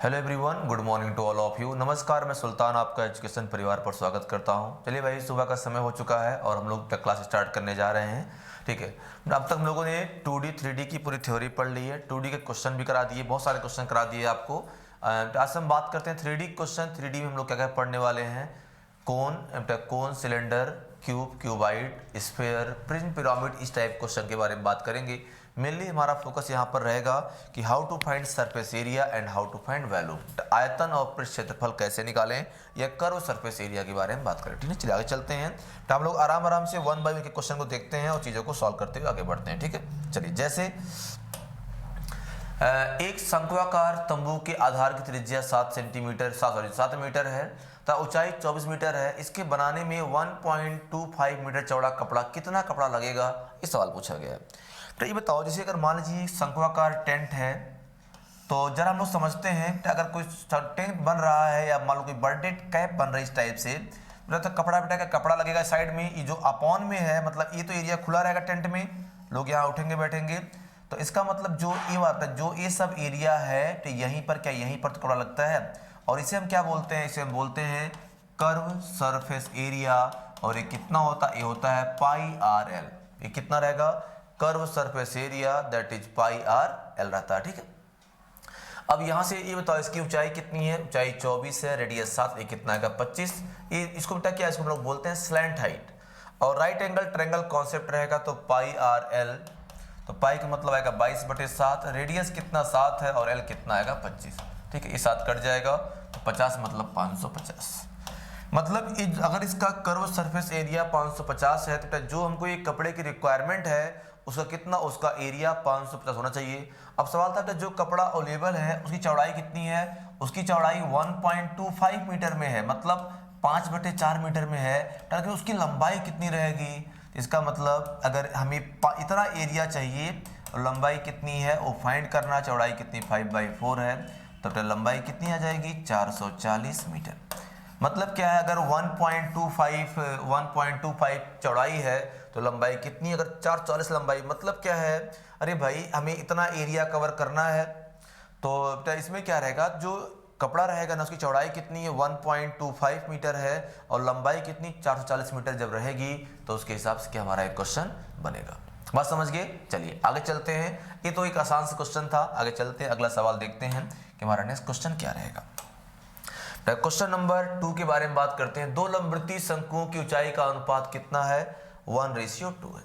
Hello everyone, good morning to all of you. नमस्कार, मैं सुल्तान आपका एजुकेशन परिवार पर स्वागत करता हूं। चलिए भाई, सुबह का समय हो चुका है और हम लोग क्लास स्टार्ट करने जा रहे हैं। ठीक है, अब तक हम लोगों ने 2D 3D की पूरी थ्योरी पढ़ ली है। 2D के क्वेश्चन भी करा दिए, बहुत सारे क्वेश्चन करा दिए आपको। आज हम बात करते हैं 3D क्वेश्चन। 3D में हम लोग क्या क्या पढ़ने वाले हैं? Cone, cylinder, cube, cuboid, sphere, prism, pyramid, इस टाइप क्वेश्चन के बारे में बात करेंगे। मेनली हमारा फोकस यहाँ पर रहेगा कि how to find surface area and how to find value. आयतन और पृष्ठ क्षेत्रफल कैसे निकालें, या कर्व सरफेस एरिया के बारे में बात करें। ठीक है, चलिए आगे चलते हैं। तो हम लोग आराम आराम से वन बाय वन के क्वेश्चन को देखते हैं और चीज़ों को सॉल्व करते हुए आगे बढ़ते हैं। ठीक है, चलिए। जैसे एक शंक्वाकार तंबू के आधार की त्रिज्या 7 मीटर है तथा ऊंचाई 24 मीटर है। इसके बनाने में 1.25 मीटर चौड़ा कितना कपड़ा लगेगा, इस सवाल पूछा गया है। तो ये बताओ, जैसे अगर मान लीजिए शंक्वाकार टेंट है, तो जरा हम लोग समझते हैं कि अगर कोई टेंट बन रहा है या मान लो कोई बर्थडे कैप बन रही है इस टाइप से, तो कपड़ा बेटा का कपड़ा लगेगा साइड में। ये जो अपॉन में है, मतलब ये तो एरिया खुला रहेगा टेंट में, लोग यहाँ उठेंगे बैठेंगे, तो इसका मतलब जो ये सब एरिया है, तो यहीं पर यहीं पर तो कपड़ा लगता है। और इसे हम क्या बोलते हैं? इसे हम बोलते हैं कर्व सरफेस एरिया। और ये कितना होता है? ये होता है पाई आर एल। ये कितना रहेगा? Curve surface area that is pi R L रहता है। ठीक है, अब यहां से ये बताओ, इसकी ऊंचाई कितनी है? ऊंचाई 24 है, रेडियस 7, ये कितना है? 25। ये इसको बेटा क्या, इसको हम लोग बोलते हैं स्लैंट हाइट। और राइट एंगल ट्रायंगल कॉन्सेप्ट रहेगा, तो पाई आर एल, तो पाई का मतलब आएगा 22/7, रेडियस कितना 7 है, और एल कितना आएगा 25। ठीक है, ये 7 कट जाएगा, तो 50 मतलब 550। मतलब अगर इसका कर्व सरफेस एरिया 550 है, तो जो हमको ये कपड़े की रिक्वायरमेंट है उसका कितना, उसका एरिया 550 होना चाहिए। अब सवाल था कि जो कपड़ा अवेलेबल है उसकी चौड़ाई कितनी है? उसकी चौड़ाई 1.25 मीटर में है, मतलब 5/4 मीटर में है। ताकि उसकी लंबाई कितनी रहेगी? इसका मतलब अगर हमें इतना एरिया चाहिए, लंबाई कितनी है वो फाइंड करना। चौड़ाई कितनी? 5/4 है, तब तो लंबाई कितनी आ जाएगी? 440 मीटर। मतलब क्या है, अगर 1.25 चौड़ाई है तो लंबाई कितनी? अगर 440 लंबाई, मतलब क्या है, अरे भाई हमें इतना एरिया कवर करना है, तो इसमें क्या रहेगा, जो कपड़ा रहेगा ना, उसकी चौड़ाई कितनी है? 1.25 मीटर है, और लंबाई कितनी? 440 मीटर जब रहेगी, तो उसके हिसाब से क्या हमारा एक क्वेश्चन बनेगा। बात समझ गए? चलिए आगे चलते हैं। ये तो एक आसान सा क्वेश्चन था, आगे चलते हैं, अगला सवाल देखते हैं कि हमारा नेक्स्ट क्वेश्चन क्या रहेगा। क्वेश्चन नंबर 2 के बारे में बात करते हैं। दो लंबवृत्तीय शंकुओं की ऊंचाई का अनुपात कितना है? 1:2 है,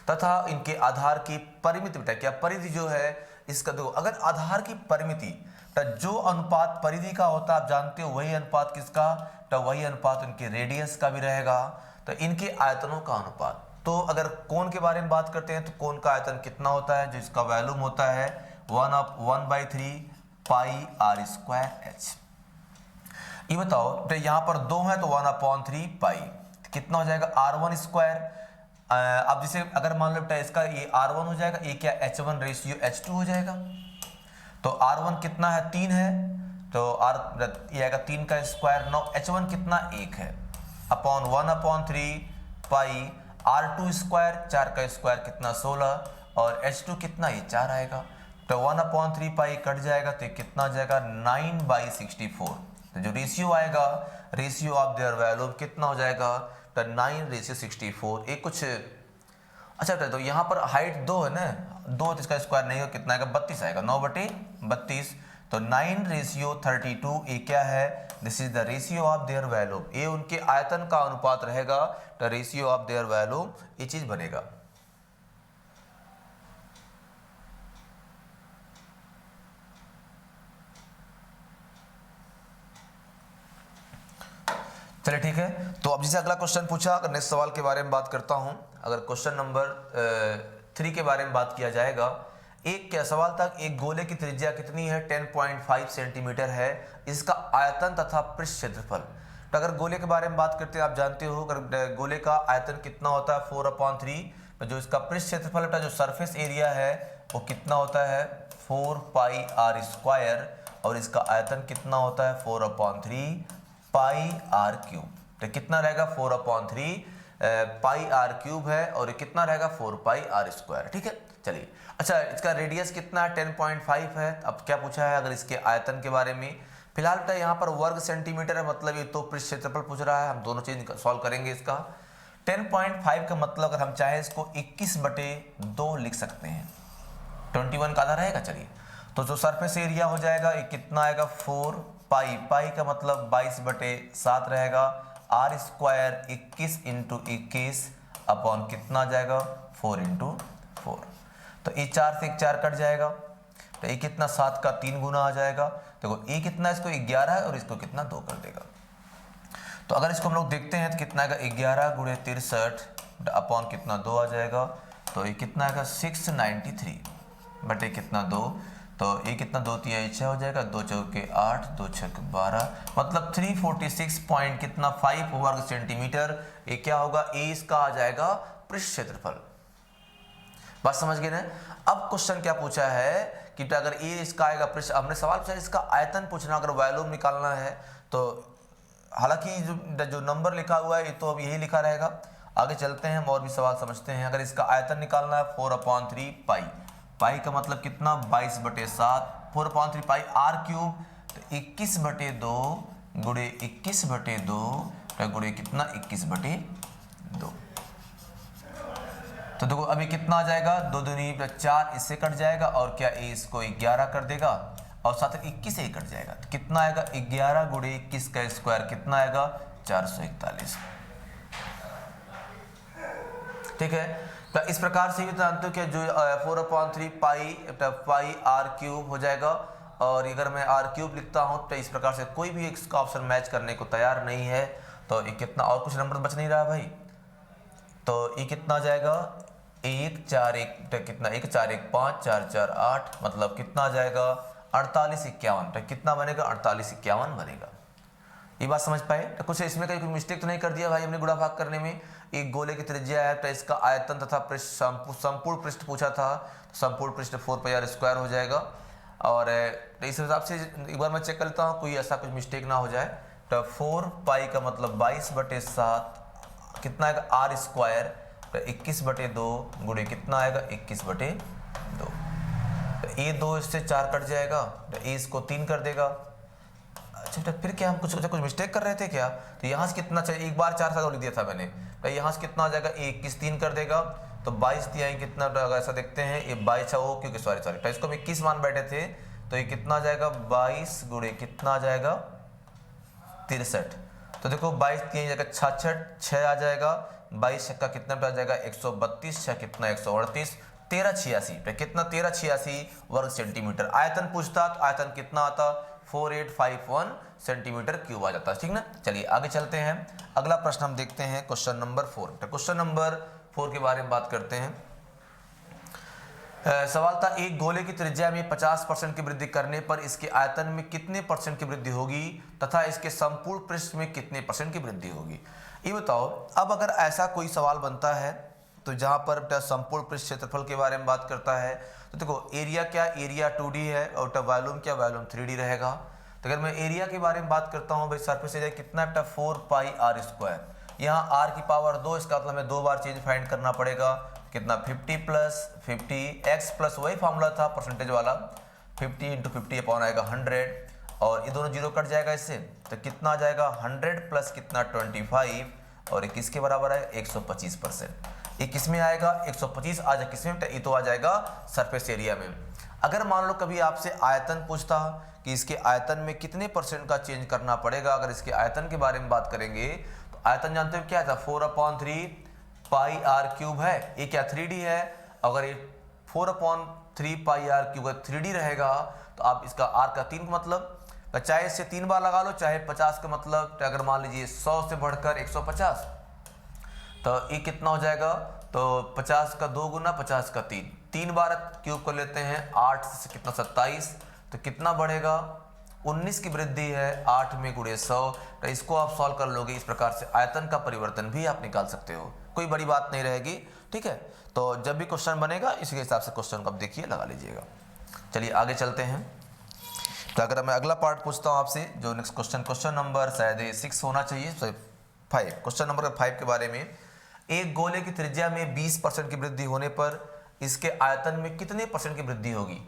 तथा इनके आधार की परिमिति, बेटा क्या परिधि जो है इसका, देखो अगर आधार की परिमिति, जो अनुपात परिधि का होता है आप जानते हो, वही अनुपात किसका? तो वही अनुपात इनके रेडियस का भी रहेगा। तो इनके आयतनों का अनुपात, तो अगर कोण के बारे में बात करते हैं तो कोण का आयतन कितना होता है? जो इसका वैल्यूम होता है 1/3 पाई आर स्क्वायर एच। ये बताओ, तो यहाँ पर 2 है तो 1/3 पाई, कितना हो जाएगा? R1 square. अब जैसे अगर मान लो बेटा इसका ये R1 हो जाएगा, ये क्या H1 रेशियो H2 हो जाएगा। तो R1 कितना है? 3 है, तो ये आएगा 3 का स्क्वायर। 9 H1 कितना? 1 है, अपॉन 1/3 पाई R2 स्क्वायर, 4 का स्क्वायर कितना? 16, और H2 कितना? ये 4 आएगा। तो 1/3 पाई कट जाएगा, तो कितना आ जाएगा? 9/64। तो जो रेशियो आएगा, रेशियो ऑफ देयर वैल्यू कितना हो जाएगा? तो 9:64। एक कुछ अच्छा, तो यहाँ पर हाइट 2 है ना, 2 तो इसका स्क्वायर नहीं हो, कितना आएगा? 32 आएगा, 9/32। तो 9:32 ये क्या है? This is the ratio of their value. ये उनके आयतन का अनुपात रहेगा, तो रेशियो ऑफ देयर वैल्यू ये चीज बनेगा। चलिए ठीक है, तो अब जैसे अगला क्वेश्चन पूछा, अगर नेक्स्ट सवाल के बारे में बात करता हूं। अगर क्वेश्चन नंबर 3 के बारे में बात किया जाएगा, एक क्या सवाल था, एक गोले की त्रिज्या कितनी है? 10.5 सेंटीमीटर है, इसका आयतन तथा पृष्ठ क्षेत्रफल। तो अगर गोले के बारे में बात करते हैं, आप जानते हो अगर गोले का आयतन कितना होता है? 4/3। जो इसका पृष्ठ क्षेत्रफल जो सरफेस एरिया है वो कितना होता है? 4 पाई आर स्क्वायर, और इसका आयतन कितना होता है? 4/3 पाई आर क्यूब। तो कितना रहेगा? 4/3 पाई आर क्यूब है, और ये कितना रहेगा? 4 पाई आर स्क्वायर। ठीक है, चलिए, अच्छा इसका रेडियस कितना है, 10.5 है। अब क्या पूछा है, अगर इसके आयतन के बारे में, फिलहाल बेटा यहाँ पर वर्ग सेंटीमीटर है, मतलब ये तो पृष्ठ क्षेत्रफल पूछ रहा है, हम दोनों चीज सॉल्व करेंगे इसका। 10.5 का मतलब अगर हम चाहें इसको 21/2 लिख सकते हैं, 21 का आधा रहेगा। चलिए, तो जो सरफेस एरिया हो जाएगा ये कितना आएगा, 4 पाई, पाई का मतलब 22/7 रहेगा। आर स्क्वायर 21 इंटू 21 अपॉन कितना आ जाएगा, 4 इंटू 4। तो ये 4 से 4 कट जाएगा, तो ये कितना 7 का 3 गुना आ जाएगा। देखो ये कितना, इसको 11 है और इसको कितना 2 कर देगा। तो अगर इसको हम लोग देखते हैं तो कितना आएगा, 11 गुणे 63 अपॉन कितना 2 आ जाएगा। तो ये कितना आएगा, 693 बटे कितना 2। तो ये कितना 2 3 6 हो जाएगा, 2 चौके 8, 2 छक 12, मतलब 346 पॉइंट कितना 5 वर्ग सेंटीमीटर। ये क्या होगा, ए इसका आ जाएगा पृष्ठ क्षेत्रफल। बात समझ गए ना। अब क्वेश्चन क्या पूछा है कि अगर ए इसका आएगा पृष्ठ, हमने सवाल पूछा इसका आयतन पूछना, अगर वॉल्यूम निकालना है तो हालांकि जो नंबर लिखा हुआ है ये तो अब यही लिखा रहेगा। आगे चलते हैं, हम और भी सवाल समझते हैं। अगर इसका आयतन निकालना है 4/3 पाई, पाई का मतलब कितना 22/7, 4/3 पाई आर क्यूब, तो 21/2 गुणे 21/2 गुणे कितना 21/2। तो देखो अभी कितना आ जाएगा, 2 दूनी 4, इससे कट जाएगा और क्या ए इसको 11 कर देगा और साथ ही 21 से कट जाएगा। तो कितना आएगा, 11 गुणे 21 का स्क्वायर कितना आएगा, 441। ठीक है, तो इस प्रकार से भी जानते हो कि जो 4/3 पाई आर क्यूब हो जाएगा। और अगर मैं आर क्यूब लिखता हूं तो इस प्रकार से कोई भी इसका ऑप्शन मैच करने को तैयार नहीं है। तो ये कितना, और कुछ नंबर बच नहीं रहा भाई। तो ये कितना आ जाएगा, 1 4 1 कितना, 1 4 1 5 4 4 8, मतलब कितना आ जाएगा 48 51। तो कितना बनेगा, 48 51 बनेगा। ये बात समझ पाए। तो कुछ इसमें कहीं कोई मिस्टेक तो नहीं कर दिया भाई हमने गुणा भाग करने में। एक गोले की त्रिज्या है, तो इसका आयतन तथा पृष्ठ संपूर्ण पृष्ठ पूछा था, तो संपूर्ण पृष्ठ 4 पाई आर स्क्वायर हो जाएगा। और इस हिसाब से एक बार मैं चेक कर लेता हूँ कोई ऐसा कुछ मिस्टेक ना हो जाए। तो 4 पाई का मतलब 22/7 कितना आएगा आर स्क्वायर, तो 21/2 गुणे कितना आएगा 21/2। तो ए 2 इससे 4 कट जाएगा, तो ए इसको 3 कर देगा। अच्छा तो फिर क्या हम कुछ मिस्टेक कर रहे थे क्या। तो यहाँ से कितना चाहिए, एक बार 4 साथ लिख दिया था मैंने, तो यहाँ से कितना आ जाएगा, 21 3 कर देगा। तो 22 दिया कितना, तो अगर ऐसा देखते हैं ये 22 हो, क्योंकि सॉरी तो इसको हम 21 मान बैठे थे, तो ये कितना आ जाएगा 22 गुणे कितना आ जाएगा 63। तो देखो 22 3 जगह 66 6 आ जाएगा, 22 का कितना आ जाएगा 132, 6 कितना 138, 1386 पे कितना 1386 वर्ग सेंटीमीटर। आयतन पूछता तो आयतन कितना आता, 4851 सेंटीमीटर क्यूब आ जाता है। ठीक ना। चलिए आगे चलते हैं, अगला प्रश्न हम देखते हैं, क्वेश्चन नंबर 4। तो क्वेश्चन नंबर 4 के बारे में बात करते हैं। सवाल था, एक गोले की त्रिज्या में 50% की वृद्धि करने पर इसके आयतन में कितने % की वृद्धि होगी तथा इसके संपूर्ण पृष्ठ में कितने % की वृद्धि होगी। ये बताओ। अब अगर ऐसा कोई सवाल बनता है तो जहां पर संपूर्ण पृष्ठ क्षेत्रफल के बारे में बात करता है, तो देखो एरिया क्या, एरिया 2D है और वॉल्यूम क्या, वॉल्यूम 3D रहेगा। तो अगर मैं एरिया के बारे में बात करता हूँ भाई, सरफेस एरिया कितना 4 पाई आर स्क्वायर, यहाँ आर की पावर 2, इसका मतलब हमें 2 बार चेंज फाइंड करना पड़ेगा। कितना 50 + 50 x प्लस वही फॉर्मूला था परसेंटेज वाला, 50 × 50 अपॉन आएगा 100 और ये दोनों जीरो कट जाएगा इससे, तो कितना आ जाएगा 100 प्लस कितना 25 और ये किसके बराबर है 125%। ये किस में आएगा 125 आ जाए किस में, ये तो आ जाएगा सरफेस एरिया में। अगर मान लो कभी आपसे आयतन पूछता कि इसके आयतन में कितने % का चेंज करना पड़ेगा, अगर इसके आयतन के बारे में बात करेंगे तो आयतन जानते हो क्या था 4/3 पाई आर क्यूब है, ये क्या 3D है। अगर ये 4/3 पाई आर क्यूब 3D रहेगा तो आप इसका आर का 3 का मतलब, चाहे इससे 3 बार लगा लो, चाहे 50 का मतलब, अगर मान लीजिए 100 से बढ़कर 150 तो ये कितना हो जाएगा, तो 50 का 2 गुना 50 का 3 बार क्यूब कर लेते हैं, 8 से कितना 27, तो कितना बढ़ेगा 19 की वृद्धि है 8 में गुणे 100। तो इसको आप सॉल्व कर लोगे, इस प्रकार से आयतन का परिवर्तन भी आप निकाल सकते हो, कोई बड़ी बात नहीं रहेगी। ठीक है, तो जब भी क्वेश्चन बनेगा इसी के हिसाब से क्वेश्चन को आप देखिए लगा लीजिएगा। चलिए आगे चलते हैं। तो अगर मैं अगला पार्ट पूछता हूँ आपसे, जो नेक्स्ट क्वेश्चन नंबर शायद 6 होना चाहिए, 5, क्वेश्चन नंबर 5 के बारे में। एक गोले की त्रिज्या में 20% की वृद्धि होने पर इसके आयतन में कितने परसेंट की वृद्धि होगी?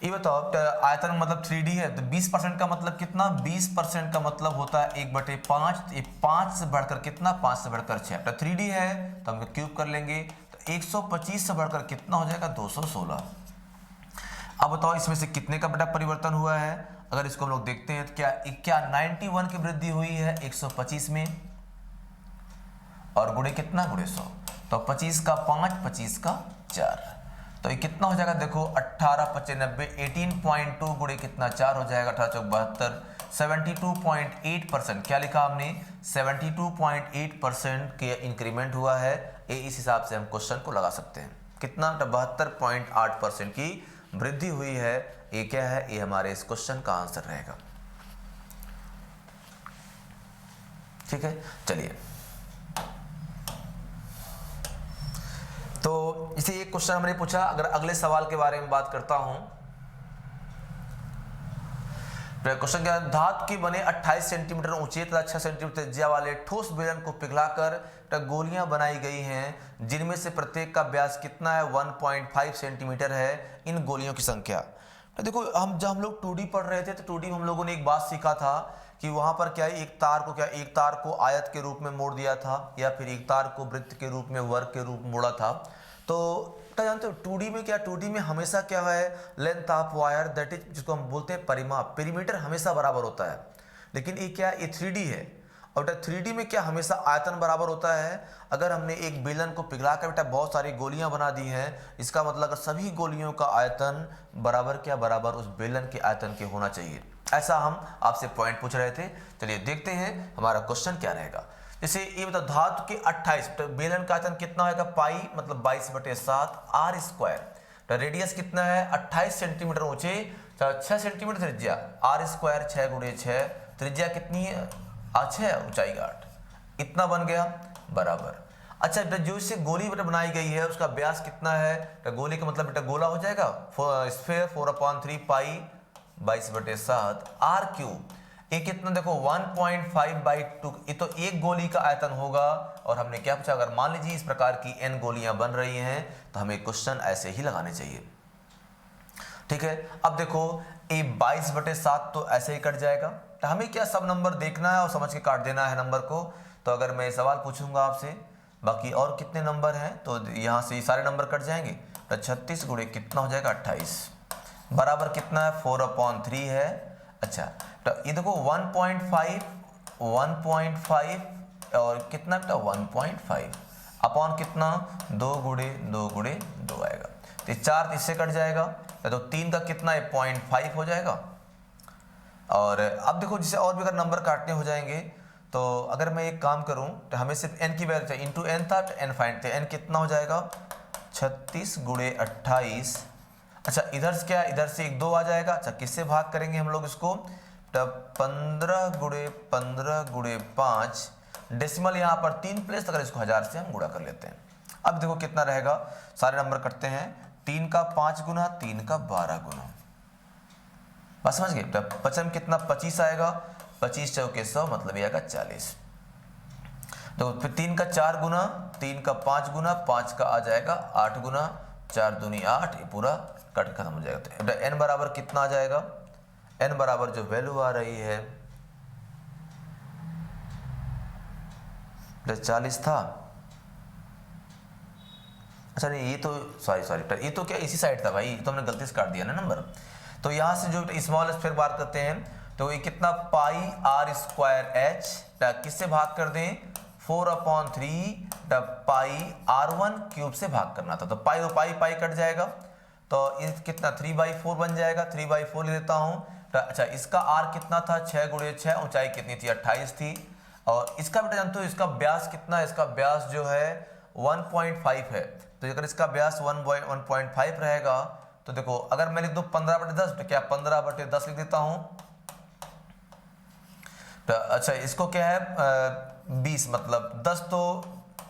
ये बताओ, आयतन मतलब 3D है तो 20% का मतलब कितना? 20% का मतलब होता है 1/5। ये 5 से बढ़कर कितना? 5 से बढ़कर 6। तो 3D है तो हम क्यूब कर लेंगे, तो 125 से बढ़कर कितना हो जाएगा? 216। अब बताओ इसमें से कितने का बेटा परिवर्तन हुआ है? अगर इसको हम लोग देखते हैं तो क्या 91 की वृद्धि हुई है 125 में, और गुणे कितना? गुणे 100। तो 25 का 5, 25 का 4, तो ये कितना हो जाएगा? देखो 18 × 95, 18.2 गुणे कितना? 4 हो जाएगा, 18 × 72, 72.8%। क्या लिखा हमने? 72.8% के इंक्रीमेंट हुआ है। इस हिसाब से हम क्वेश्चन को लगा सकते हैं। कितना? 72.8% की वृद्धि हुई है। ये क्या है? ये हमारे इस क्वेश्चन का आंसर रहेगा। ठीक है, चलिए। तो इसे एक क्वेश्चन हमने पूछा। अगर अगले सवाल के बारे में बात करता हूं, क्वेश्चन क्या है? धातु के बने 28 सेंटीमीटर ऊंचे तथा 6 सेंटीमीटर त्रिज्या वाले ठोस बेलन को पिघलाकर गोलियां बनाई गई हैं, जिनमें से प्रत्येक का व्यास कितना है? 1.5 सेंटीमीटर है। इन गोलियों की संख्या। देखो जब हम लोग 2D पढ़ रहे थे तो 2D में हम लोगों ने एक बात सीखा था कि वहां पर क्या है, एक तार को आयत के रूप में मोड़ दिया था, या फिर एक तार को वृत्त के रूप में, वर्ग के रूप में मोड़ा था। तो जानते हो 2D में क्या? 2D में हमेशा क्या है? Length of wire, that is जिसको हम बोलते हैं परिमाप, पेरीमीटर हमेशा बराबर होता है। लेकिन ये क्या? ये 3D है। और बेटा 3D में क्या? हमेशा आयतन बराबर होता है। अगर हमने एक बेलन को पिघला कर बेटा बहुत सारी गोलियां बना दी हैं, इसका मतलब अगर सभी गोलियों का आयतन बराबर, क्या बराबर उस बेलन के आयतन के होना चाहिए। ऐसा हम आपसे पॉइंट पूछ रहे थे। चलिए देखते हैं हमारा क्वेश्चन क्या रहेगा। जैसे ये बताओ, धातु के 28, तो बेलन का आयतन कितना होगा? पाई मतलब 22/7 r स्क्वायर। तो रेडियस कितना है? 28 सेंटीमीटर ऊंचे, 6 सेंटीमीटर त्रिज्या, r स्क्वायर 6 × 6, त्रिज्या कितनी है? 6, ऊंचाई 8, इतना बन गया बराबर। अच्छा बेटा जो इससे गोली बेटा बनाई गई है उसका व्यास कितना है? तो गोली का मतलब बेटा गोला हो जाएगा, स्फीयर 4/3 पाई 22/7 r³। ये कितना? देखो 1.5/2। ये तो एक गोली का आयतन होगा। और हमने क्या पूछा? अगर मान लीजिए इस प्रकार की n गोलियां बन रही हैं तो हमें क्वेश्चन ऐसे ही लगाने चाहिए। ठीक है, अब देखो ये 22/7 तो ऐसे ही कट जाएगा। तो हमें क्या? सब नंबर देखना है और समझ के काट देना है नंबर को। तो अगर मैं सवाल पूछूंगा आपसे बाकी और कितने नंबर हैं, तो यहाँ से ये सारे नंबर कट जाएंगे। तो 36 गुणे कितना हो जाएगा? 28, बराबर कितना है? 4/3 है। अच्छा तो ये देखो 1.5 और कितना बेटा? 1.5 अपॉन कितना? 2 × 2 आएगा। तो 4 इससे कट जाएगा, तो 3 का कितना है? 0.5 हो जाएगा। और अब देखो जिसे और भी अगर नंबर काटने हो जाएंगे, तो अगर मैं एक काम करूं तो हमें सिर्फ n की वैल्यू चाहिए, इंटू n था तो n फाइंड थे। n कितना हो जाएगा? 36 × 28। अच्छा इधर से क्या? इधर से 1 2 आ जाएगा। अच्छा किससे भाग करेंगे हम लोग इसको? तब 15 × 5, डेसिमल यहाँ पर 3 प्लेस, अगर इसको 1000 से हम गुणा कर लेते हैं। अब देखो कितना रहेगा, सारे नंबर कटते हैं। 3 का 5 गुना, 3 का 12 गुना, बस समझ गए। तब 55 में कितना? 25 आएगा, 25 चौके 100 मतलब ये आएगा 40। तो फिर 3 का 4 गुना, 3 का 5 गुना, 5 का आ जाएगा 8 गुना, 4 दूनी 8, ये पूरा कट खत्म हो जाएगा। तो n बराबर कितना आ जाएगा? n बराबर जो वैल्यू आ रही है 40 था। अच्छा नहीं, ये तो सॉरी ये तो क्या इसी साइड था भाई, तो हमने गलती से काट दिया ना नंबर। तो यहाँ से जो स्मॉल फिर बात करते हैं, तो ये कितना? पाई r² h, किससे भाग कर दें? 4/3 पाई r1³ से भाग करना था। तो पाई कट जाएगा, तो ये कितना? 3/4 बन जाएगा। 3/4 ले लेता हूँ। तो अच्छा इसका r कितना था? 6 × 6, ऊंचाई कितनी थी? 28 थी। और इसका बेटा जानते हो इसका व्यास कितना है? इसका व्यास जो है 1.5 है। तो अगर इसका व्यास 1.5 रहेगा, तो देखो अगर मैं लिख दूं 15/10, तो क्या 15/10 लिख देता हूं। तो अच्छा इसको क्या है 20 मतलब 10, तो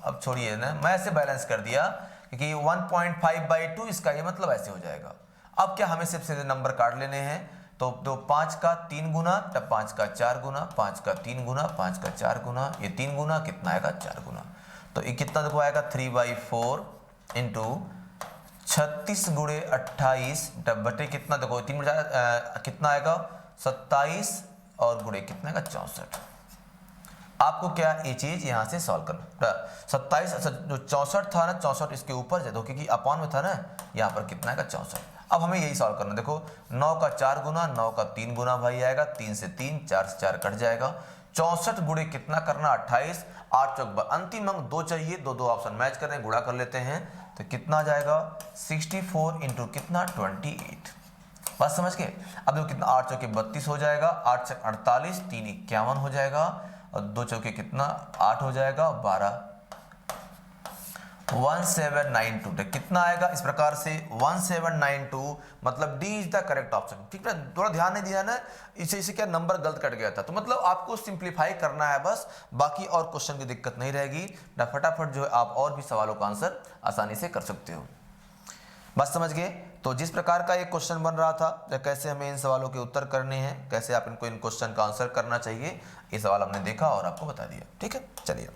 अब छोड़िए ना, मैं ऐसे बैलेंस कर दिया क्योंकि 1.5/2 इसका ये मतलब ऐसे हो जाएगा। अब क्या हमें सिर्फ सीधे नंबर काट लेने हैं। तो 5 का 3 गुना, तब 5 का 4 गुना, 5 का 3 गुना, 5 का 4 गुना, ये 3 गुना कितना आएगा? 4 गुना। तो ये कितना देखो आएगा? 3/4 इंटू 36 गुणे 28 बटे कितना, देखो 3 कितना आएगा 27 और गुणे कितना आएगा 64। आपको क्या ये चीज यहां से सॉल्व करना। 27 जो 64 था ना, 64 इसके ऊपर से दो क्योंकि अपॉन में था ना, यहाँ पर कितना आएगा 64। अब हमें यही सॉल्व करना। देखो 9 का 4 गुना, 9 का 3 गुना भाई आएगा, 3 से 3, 4 से 4 कट जाएगा। 64 गुणे कितना करना 28, 8 चौक अंतिम अंक 2 चाहिए, दो ऑप्शन मैच कर रहे हैं, गुणा कर लेते हैं तो कितना आ जाएगा 64 इंटू कितना 28। बात समझ के। अब देखो कितना 8 चौके 32 हो जाएगा, 8 चौक 48, 3 51 हो जाएगा और 2 चौके कितना 8 हो जाएगा 12, 1792 कितना आएगा इस प्रकार से 1792, मतलब D is the correct option. ठीक है, थोड़ा ध्यान नहीं दिया ना, इसे क्या नंबर गलत कट गया था, तो मतलब आपको सिंप्लीफाई करना है बस, बाकी और क्वेश्चन की दिक्कत नहीं रहेगी। फटाफट जो है आप और भी सवालों का आंसर आसानी से कर सकते हो। बस समझ गए। तो जिस प्रकार का एक क्वेश्चन बन रहा था, कैसे हमें इन सवालों के उत्तर करने हैं, कैसे आप इनको इन क्वेश्चन का आंसर करना चाहिए, ये सवाल हमने देखा और आपको बता दिया। ठीक है, चलिए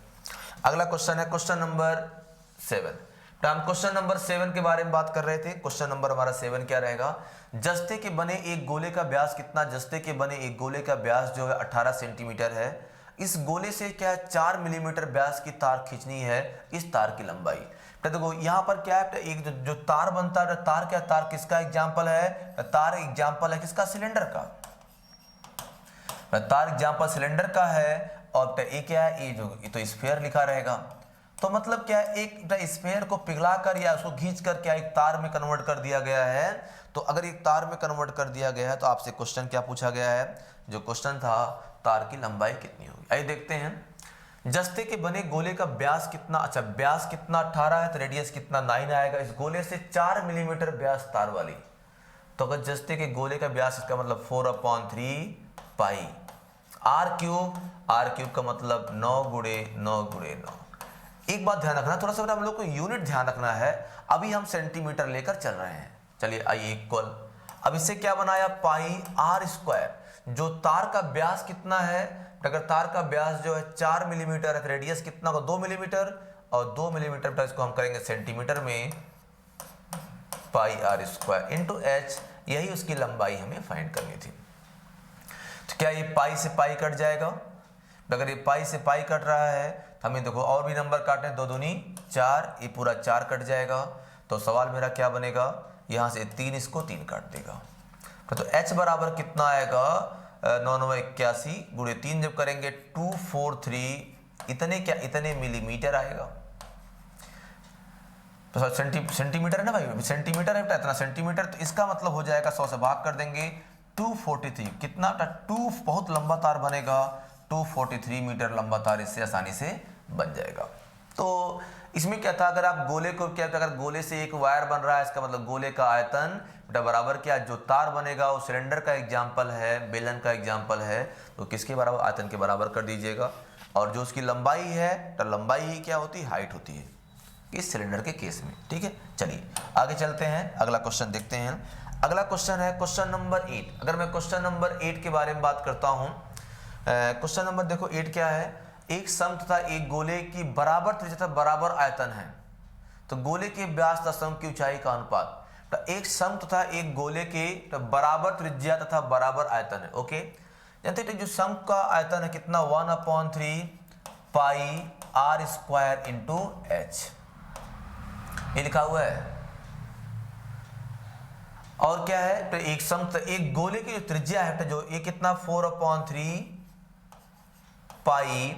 अगला क्वेश्चन है क्वेश्चन नंबर 7। तो हम क्वेश्चन नंबर 7 के बारे में बात कर रहे थे। क्वेश्चन नंबर हमारा 7 क्या रहेगा, जस्ते के बने एक गोले का व्यास कितना, जस्ते के बने एक गोले का व्यास जो है 18 सेंटीमीटर है। इस गोले से क्या 4 मिलीमीटर व्यास की तार खींचनी है, इस तार की लंबाई। तो देखो यहाँ पर क्या है, एक जो तार बनता है, तार क्या, तार किसका एग्जाम्पल है, तार एग्जाम्पल है किसका, सिलेंडर का। तार एग्जाम्पल सिलेंडर का है और ये क्या है, ये जो तो स्फीयर लिखा रहेगा। तो मतलब क्या है, एक स्फीयर को पिघला कर या उसको खींच कर क्या एक तार में कन्वर्ट कर दिया गया है। तो अगर एक तार में कन्वर्ट कर दिया गया है तो आपसे क्वेश्चन क्या पूछा गया है, जो क्वेश्चन था तार की लंबाई कितनी होगी। आइए देखते हैं। जस्ते के बने गोले का व्यास कितना, अच्छा व्यास कितना 18 है तो रेडियस कितना 9 आएगा। इस गोले से 4 मिलीमीटर व्यास तार वाली, तो अगर जस्ते के गोले का व्यास इसका मतलब 4/3 पाई आर क्यूब का मतलब 9 गुणे 9 गुणे 9। एक बात ध्यान रखना, थोड़ा सा हम लोग को यूनिट ध्यान रखना है। अभी हम सेंटीमीटर लेकर चल रहे हैं। चलिए आइए इक्वल, अब इससे क्या बनाया पाई आर स्क्वायर। जो तार का व्यास कितना है, अगर तार का व्यास जो है 4 मिलीमीटर है, रेडियस कितना होगा 2 मिलीमीटर, और 2 मिलीमीटर पर इसको हम करेंगे सेंटीमीटर में, पाई आर स्क्वायर इंटू एच, यही उसकी लंबाई हमें फाइंड करनी थी। तो क्या ये पाई से पाई कट जाएगा, अगर ये पाई से पाई कट रहा है तो हमें देखो और भी नंबर काटने, 2 दूनी 4, ये पूरा 4 कट जाएगा। तो सवाल मेरा क्या बनेगा, यहाँ से 3 इसको 3 काट देगा। तो h बराबर कितना आएगा 9 9 81 गुणे 3 जब करेंगे 243, इतने क्या इतने मिलीमीटर आएगा। तो सेंटीमीटर है ना भाई, सेंटीमीटर है इतना सेंटीमीटर, तो इसका मतलब हो जाएगा 100 से भाग कर देंगे 243, कितना 2 बहुत लंबा तार बनेगा, 243 मीटर लंबा तार इससे आसानी से बन जाएगा। तो इसमें क्या था, अगर आप गोले को क्या, अगर गोले से एक वायर बन रहा है, इसका मतलब गोले का आयतन बराबर क्या, जो तार बनेगा वो सिलेंडर का एग्जाम्पल है, बेलन का एग्जाम्पल है, तो किसके बराबर, आयतन के बराबर कर दीजिएगा। और जो उसकी लंबाई है, तो लंबाई ही क्या होती है, हाइट होती है इस सिलेंडर के केस में। ठीक है, चलिए आगे चलते हैं, अगला क्वेश्चन देखते हैं। अगला क्वेश्चन है क्वेश्चन नंबर 8। अगर मैं क्वेश्चन नंबर 8 के बारे में बात करता हूँ, क्वेश्चन नंबर देखो 8 क्या है, एक सम तथा एक गोले की बराबर त्रिज्या तथा बराबर आयतन है, तो गोले के व्यास तथा सम की ऊंचाई का अनुपात। तो एक सम तथा एक गोले के तो बराबर त्रिज्या तथा बराबर आयतन है। ओके, जानते हैं जो सम का आयतन है कितना 1/3 पाई आर स्क्वायर इंटू एच, ये लिखा हुआ है। और क्या है, तो एक सम एक गोले की जो त्रिज्या है, तो जो ये कितना 4/3 पाई।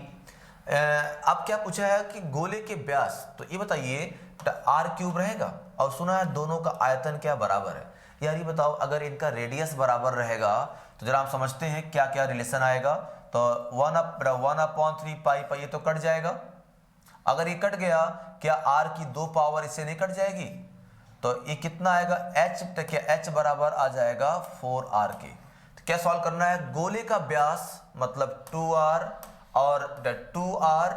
अब क्या पूछा है कि गोले के व्यास, तो ये बताइए आर क्यूब रहेगा, और सुना है दोनों का आयतन क्या बराबर है। यार ये बताओ, अगर इनका रेडियस बराबर रहेगा तो जरा हम समझते हैं क्या क्या रिलेशन आएगा। तो 1/3 पाई पाई ये तो कट जाएगा, अगर ये कट गया क्या आर की 2 पावर इससे नहीं कट जाएगी, तो ये कितना आएगा h, क्या h बराबर आ जाएगा 4r के। तो क्या सॉल्व करना है, गोले का व्यास मतलब 2r और 2r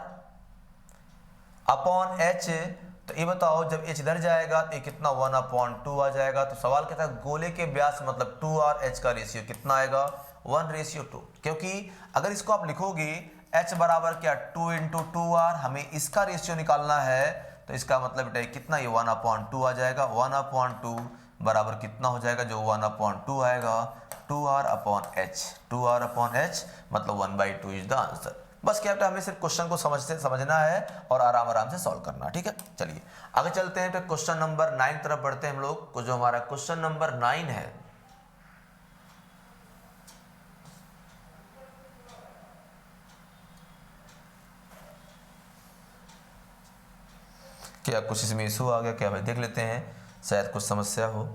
अपॉन h। तो ये बताओ जब h इधर जाएगा तो ये कितना 1/2 आ जाएगा। तो सवाल कहता है गोले के व्यास मतलब 2r h का रेशियो कितना आएगा 1:2, क्योंकि अगर इसको आप लिखोगे h बराबर क्या 2 × 2r, हमें इसका रेशियो निकालना है तो इसका मतलब बेटा कितना, ये 1/2 आ जाएगा। 1/2 बराबर कितना हो जाएगा, जो 1/2 आएगा 2r/h। 2r/h मतलब 1/2 इज द आंसर। बस क्या हमें सिर्फ क्वेश्चन को समझना है और आराम आराम से सॉल्व करना है, ठीक है। चलिए आगे चलते हैं, क्वेश्चन नंबर 9 तरफ बढ़ते हैं हम लोग को। जो हमारा क्वेश्चन नंबर 9 है, क्या कुछ इसमें इशू आ गया क्या भाई, देख लेते हैं, शायद कुछ समस्या हो।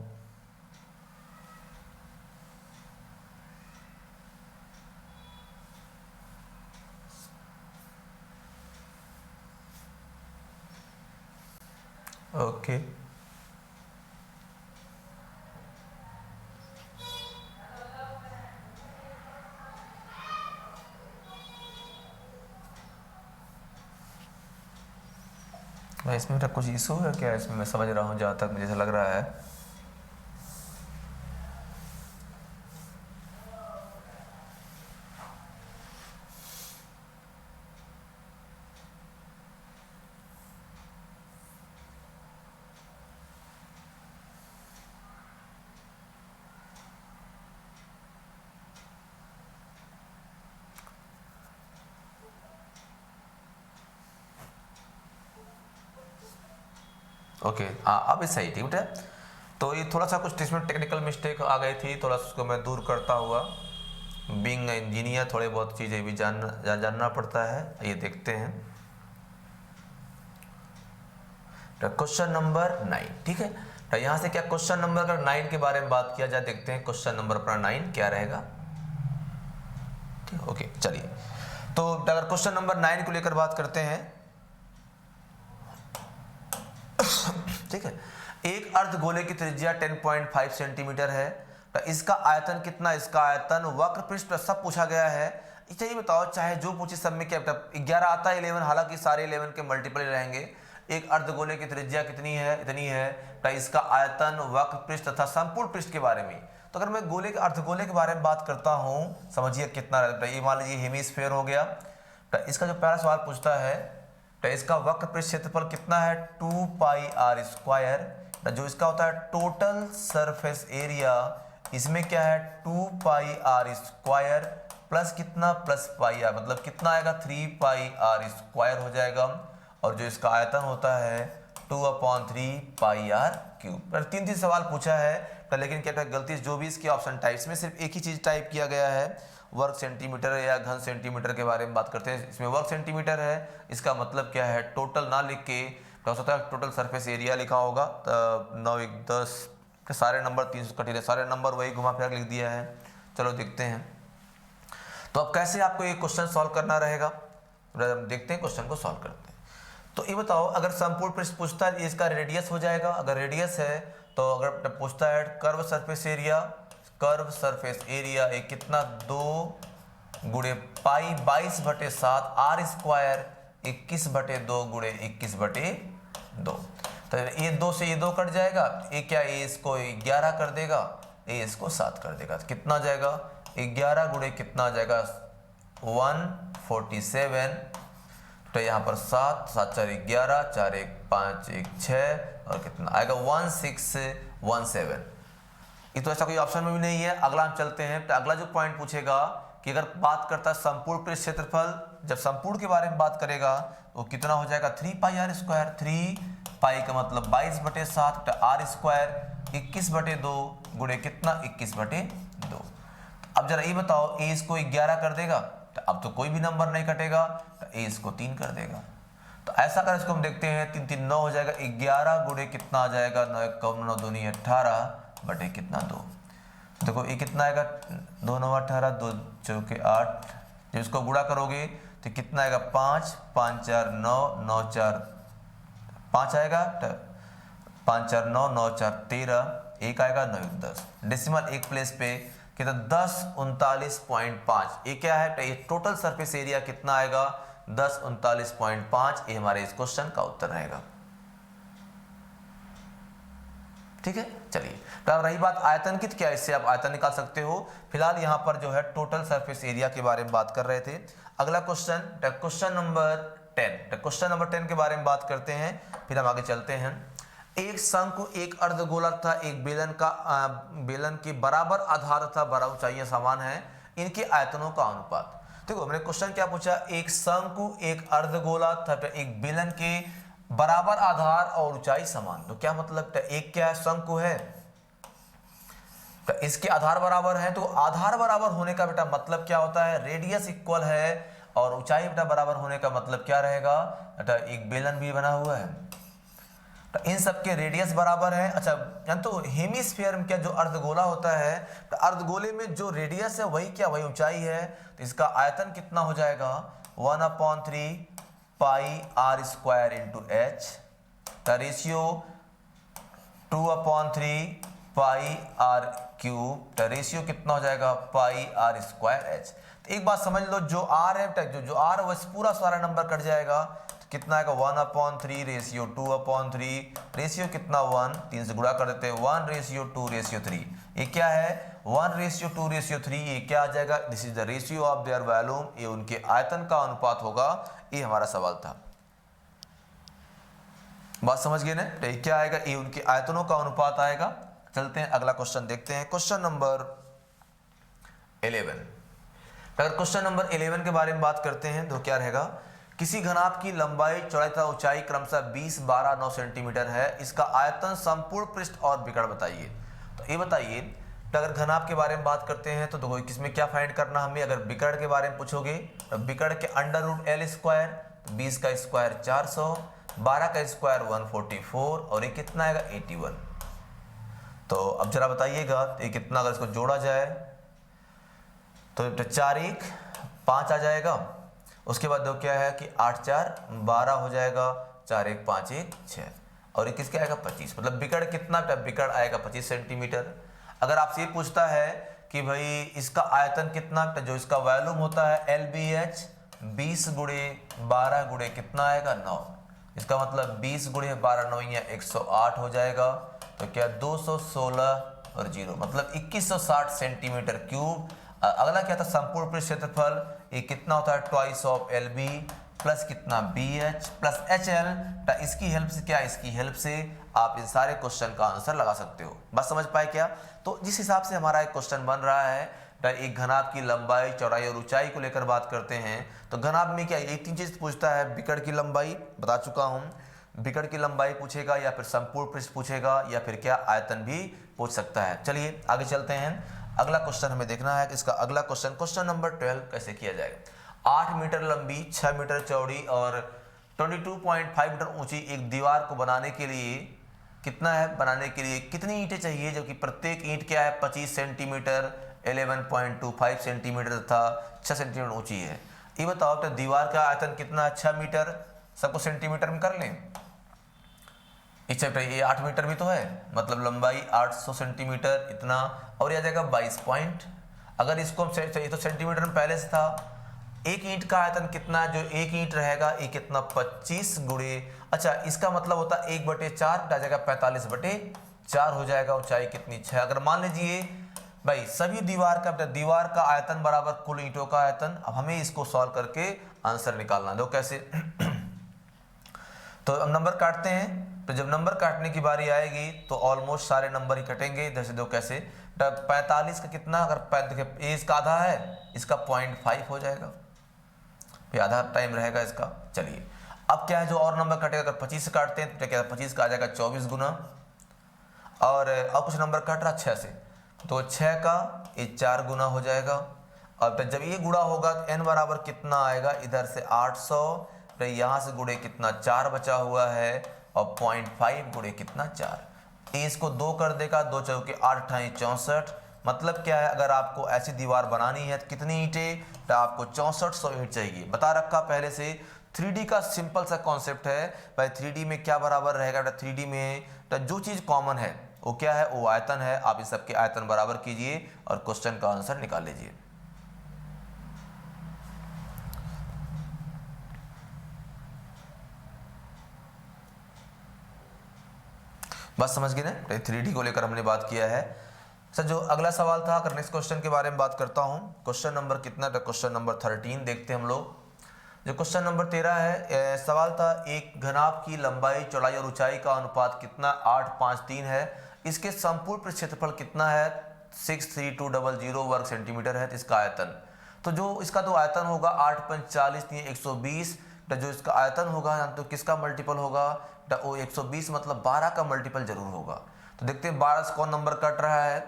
ओके भाई, इसमें बेटा कुछ इशू है क्या, इसमें मैं समझ रहा हूँ जहाँ तक मुझे ऐसा लग रहा है। ओके अब सही थी बेटा। तो ये थोड़ा सा कुछ इसमें टेक्निकल मिस्टेक आ गई थी, थोड़ा सा उसको मैं दूर करता हुआ। बीइंग इंजीनियर थोड़े बहुत चीज़ें भी जानना पड़ता है। ये देखते हैं क्वेश्चन नंबर 9, ठीक है। तो यहाँ से क्या क्वेश्चन नंबर अगर 9 के बारे में बात किया जाए, देखते हैं क्वेश्चन नंबर अपना 9 क्या रहेगा, ठीक। ओके चलिए, तो अगर क्वेश्चन नंबर 9 को लेकर बात करते हैं, ठीक है। एक अर्धगोले की त्रिज्या 10.5 सेंटीमीटर है, तो इसका आयतन कितना, इसका आयतन वक्र पृष्ठ सब पूछा गया है। ये बताओ, चाहे जो पूछे सब में क्या 11 आता है, 11, हालांकि सारे 11 के मल्टीपल रहेंगे। एक अर्धगोले की त्रिज्या कितनी है, इतनी है, तो इसका आयतन वक्र पृष्ठ तथा संपूर्ण पृष्ठ के बारे में। तो अगर मैं गोले के अर्धगोले के बारे में बात करता हूँ, समझिए कितना रहता है। ये मान लीजिए हेमिस्फीयर हो गया, तो इसका जो पहला सवाल पूछता है, तो इसका वक्र पृष्ठ क्षेत्रफल कितना है, 2πr²। जो इसका होता है टोटल सरफेस एरिया, इसमें क्या है 2πr² प्लस कितना, प्लस πr, मतलब कितना आएगा 3πr² हो जाएगा। और जो इसका आयतन होता है 2/3πr³। 3 सवाल पूछा है, तो लेकिन क्या क्या गलती, जो भी इसके ऑप्शन टाइप्स में सिर्फ एक ही चीज टाइप किया गया है, वर्ग सेंटीमीटर या घन सेंटीमीटर के बारे में बात करते हैं। इसमें वर्ग सेंटीमीटर है, इसका मतलब क्या है, टोटल ना लिख के हो सकता है टोटल सरफेस एरिया लिखा होगा। तो 9 1 10 के सारे नंबर 300 कटे, सारे नंबर वही घुमा फिरा लिख दिया है। चलो देखते हैं, तो अब कैसे आपको ये क्वेश्चन सॉल्व करना रहेगा, देखते हैं, क्वेश्चन को सॉल्व करते हैं। तो ये बताओ, अगर संपूर्ण पृष्ठ पूछता है, इसका रेडियस हो जाएगा। अगर रेडियस है, तो अगर पूछता है curve surface area, curve surface area एक कितना, 2 गुणे पाई 22/7 r² 21/2 गुणे 21/2। तो ये 2 से ये 2 कट जाएगा, ये क्या, ये इसको 11 कर देगा, ये इसको 7 कर देगा, तो कितना जाएगा, 11 गुणे कितना जाएगा 147। तो यहाँ पर 7 7 4 11 4 1 5 1 6 और कितना आएगा 1617। ये तो ऐसा कोई ऑप्शन में भी नहीं है। अगला हम चलते हैं, तो अगला जो पॉइंट पूछेगा कि अगर बात करता है संपूर्ण पृष्ठ क्षेत्रफल, जब संपूर्ण के बारे में बात करेगा तो कितना हो जाएगा 3πr²। 3π का मतलब 22/7, r² 21/2 गुणे कितना 21/2। अब जरा ये बताओ, ए इसको 11 कर देगा, तो अब तो कोई भी नंबर नहीं कटेगा, तो ए इसको 3 कर देगा। तो ऐसा कर इसको हम देखते हैं, 3 3 9 हो जाएगा, 11 गुणे कितना आ जाएगा 9 1 9 2 18 बटे कितना 2। देखो ये कितना आएगा 2 9 18 2 4 8। जब इसको गुणा करोगे तो कितना आएगा 5 5 4 9 9 4 5 आएगा, 5 4 9 9 4 13, एक आएगा 9 1 10। डेसिमल एक प्लेस पे कितना 10 39.5। ये क्या है, तो ये टोटल सरफेस एरिया कितना आएगा 10 39.5। ये हमारे इस क्वेश्चन का उत्तर रहेगा, ठीक है। चलिए, तो अब रही बात आयतन की, क्या इससे आप आयतन निकाल सकते हो। फिलहाल यहाँ पर जो है टोटल सरफेस एरिया के बारे में बात कर रहे थे। अगला क्वेश्चन, क्वेश्चन नंबर 10। तो क्वेश्चन नंबर 10 के बारे में बात करते हैं, फिर हम आगे चलते हैं। एक शंकु, एक अर्धगोला तथा एक बेलन के बराबर आधार तथा बराबर ऊंचाइयां समान हैं, इनके आयतनों का अनुपात। देखो हमने क्वेश्चन क्या पूछा, एक शंकु, एक अर्धगोला तथा एक बेलन के बराबर आधार और ऊंचाई समान। तो क्या मतलब, एक क्या है, शंकु है, तो इसके आधार बराबर है। तो आधार बराबर होने का बेटा मतलब क्या होता है, रेडियस इक्वल है, और ऊंचाई बेटा बराबर होने का मतलब क्या रहेगा बेटा, एक बेलन भी बना हुआ है, तो इन सब के रेडियस बराबर है। अच्छा, तो हेमिस्फीयर में क्या जो अर्धगोला होता है, तो अर्धगोले में जो रेडियस है वही क्या, वही ऊंचाई है। तो इसका आयतन कितना हो जाएगा, 1/3 पाई r स्क्वायर इंटू एच, का रेशियो 2/3 पाई r क्यूब, का रेशियो कितना हो जाएगा, पाई r स्क्वायर एच। तो एक बात समझ लो, जो r है, जो r है वो पूरा सारा नंबर कट जाएगा, तो कितना आएगा, 1/3 रेशियो 2/3 रेशियो कितना 1, 3 से गुणा कर देते हैं, 1/2/3। ये क्या है, 1/2/3, ये क्या आ जाएगा, this is the ratio of their volume, ये उनके आयतन का अनुपात होगा। ये हमारा सवाल था, बात समझ गए ना। तो ये क्या आएगा, ये उनके आयतनों का अनुपात आएगा। चलते हैं अगला क्वेश्चन देखते हैं, क्वेश्चन नंबर 11। अगर क्वेश्चन नंबर 11 के बारे में बात करते हैं तो क्या रहेगा, किसी घनाभ की लंबाई, चौड़ाई तथा ऊंचाई क्रमशः 20, 12, 9 सेंटीमीटर है, इसका आयतन, संपूर्ण पृष्ठ और विकर्ण बताइए। तो ये बताइए, तो अगर घनाभ के बारे में बात करते हैं तो देखो किसमें क्या फाइंड करना हमें। अगर विकर्ण के बारे में पूछोगे तो विकर्ण के √L स्क्वायर, 20 का स्क्वायर 400, 12 का स्क्वायर 144, और ये कितना आएगा 81। तो अब जरा बताइएगा ये कितना, अगर इसको जोड़ा जाए तो 4 1 5 आ जाएगा। उसके बाद दो क्या है कि 8 4 12 हो जाएगा, 4 1 5 1 6, और ये किसका आएगा 25। मतलब विकर्ण कितना, विकर्ण आएगा 25 सेंटीमीटर। अगर आपसे ये पूछता है कि भाई इसका आयतन कितना, जो इसका वॉल्यूम होता है LBH, 20 × 12 × कितना आएगा 9, इसका मतलब 20 × 12 9 या 108 हो जाएगा। तो क्या 216 और 0 मतलब 2160 सेंटीमीटर क्यूब। अगला क्या था, संपूर्ण पृष्ठ क्षेत्रफल, ये कितना होता है, ट्वाइस ऑफ LB प्लस कितना BH प्लस HL। इसकी हेल्प से क्या, इसकी हेल्प से आप इन सारे क्वेश्चन का आंसर लगा सकते हो। बस समझ पाए क्या। तो जिस हिसाब से हमारा एक क्वेश्चन बन रहा है, एक घनाभ की लंबाई, चौड़ाई और ऊंचाई को लेकर बात करते हैं, तो घनाभ में क्या ये 3 चीज पूछता है, विकर्ण की लंबाई बता चुका हूं, विकर्ण की लंबाई पूछेगा, या फिर संपूर्ण पृष्ठ पूछेगा, या फिर क्या आयतन भी पूछ सकता है। चलिए आगे चलते हैं, अगला क्वेश्चन हमें देखना है कि इसका अगला क्वेश्चन नंबर 12 कैसे किया जाएगा। 8 मीटर लंबी, 6 मीटर चौड़ी और 22.5 मीटर ऊंची एक दीवार को बनाने के लिए कितना है, बनाने के लिए कितनी ईंटें चाहिए, जो कि प्रत्येक ईंट क्या है 25 सेंटीमीटर, 11.25 सेंटीमीटर तथा 6 सेंटीमीटर ऊंची है। ये बताओ तो दीवार का आयतन कितना है, 6 मीटर, सबको सेंटीमीटर में कर लें। ये 8 मीटर भी तो है, मतलब लंबाई 800 सेंटीमीटर इतना, और यह आ जाएगा 22 पॉइंट। अगर इसको ये तो सेंटीमीटर में पहले से था। एक ईंट का आयतन कितना, जो एक ईंट रहेगा ये कितना 25 × अच्छा इसका मतलब होता है 1/4 आ जाएगा, 45/4 हो जाएगा। ऊंचाई कितनी 6। अगर मान लीजिए भाई सभी दीवार का आयतन बराबर कुल ईंटों का आयतन। अब हमें इसको सॉल्व करके आंसर निकालना, दो कैसे तो अब नंबर काटते हैं। तो जब नंबर काटने की बारी आएगी तो ऑलमोस्ट सारे नंबर ही कटेंगे। इधर से दो कैसे, 45 का कितना, अगर देखिए इसका आधा है, इसका 0.5 हो जाएगा, फिर आधा टाइम रहेगा इसका। चलिए अब क्या है, जो और नंबर कटेगा, अगर 25 से काटते हैं तो क्या 25 का आ जाएगा 24 गुना, और कुछ नंबर कट रहा 6 से, तो 6 का ये 4 गुना हो जाएगा। अब जब ये गुणा होगा तो n बराबर कितना आएगा, इधर से 800, तो यहाँ से गुणे कितना 4 बचा हुआ है, और 0.5 गुणे कितना 4। इसको 2 कर देगा, 2 चौके 8 × 64। मतलब क्या है, अगर आपको ऐसी दीवार बनानी है तो कितनी ईंटें, तो आपको 6400 ईंट चाहिए। बता रखा पहले से। 3D का सिंपल सा कॉन्सेप्ट है भाई। 3D में क्या बराबर रहेगा, 3D में तो जो चीज कॉमन है वो क्या है, वो आयतन है। आप इस सबके आयतन बराबर कीजिए और क्वेश्चन का आंसर निकाल लीजिए। बस समझ गए ना, 3D को लेकर हमने बात किया है। सर जो अगला सवाल था, अगर नेक्स्ट क्वेश्चन के बारे में बात करता हूं, क्वेश्चन नंबर कितना था, क्वेश्चन नंबर 13 देखते हैं हम लोग। जो क्वेश्चन नंबर 13 है, सवाल था एक घनाभ की लंबाई चौड़ाई और ऊंचाई का अनुपात कितना 8:5:3 है, इसके संपूर्ण पृष्ठ क्षेत्रफल कितना है 63200 वर्ग सेंटीमीटर है, तो इसका आयतन, तो जो इसका तो आयतन होगा 8:5 × 120, जो इसका आयतन होगा तो किसका मल्टीपल होगा, वो 120 मतलब 12 का मल्टीपल जरूर होगा। तो देखते हैं 12 से कौन नंबर कट रहा है,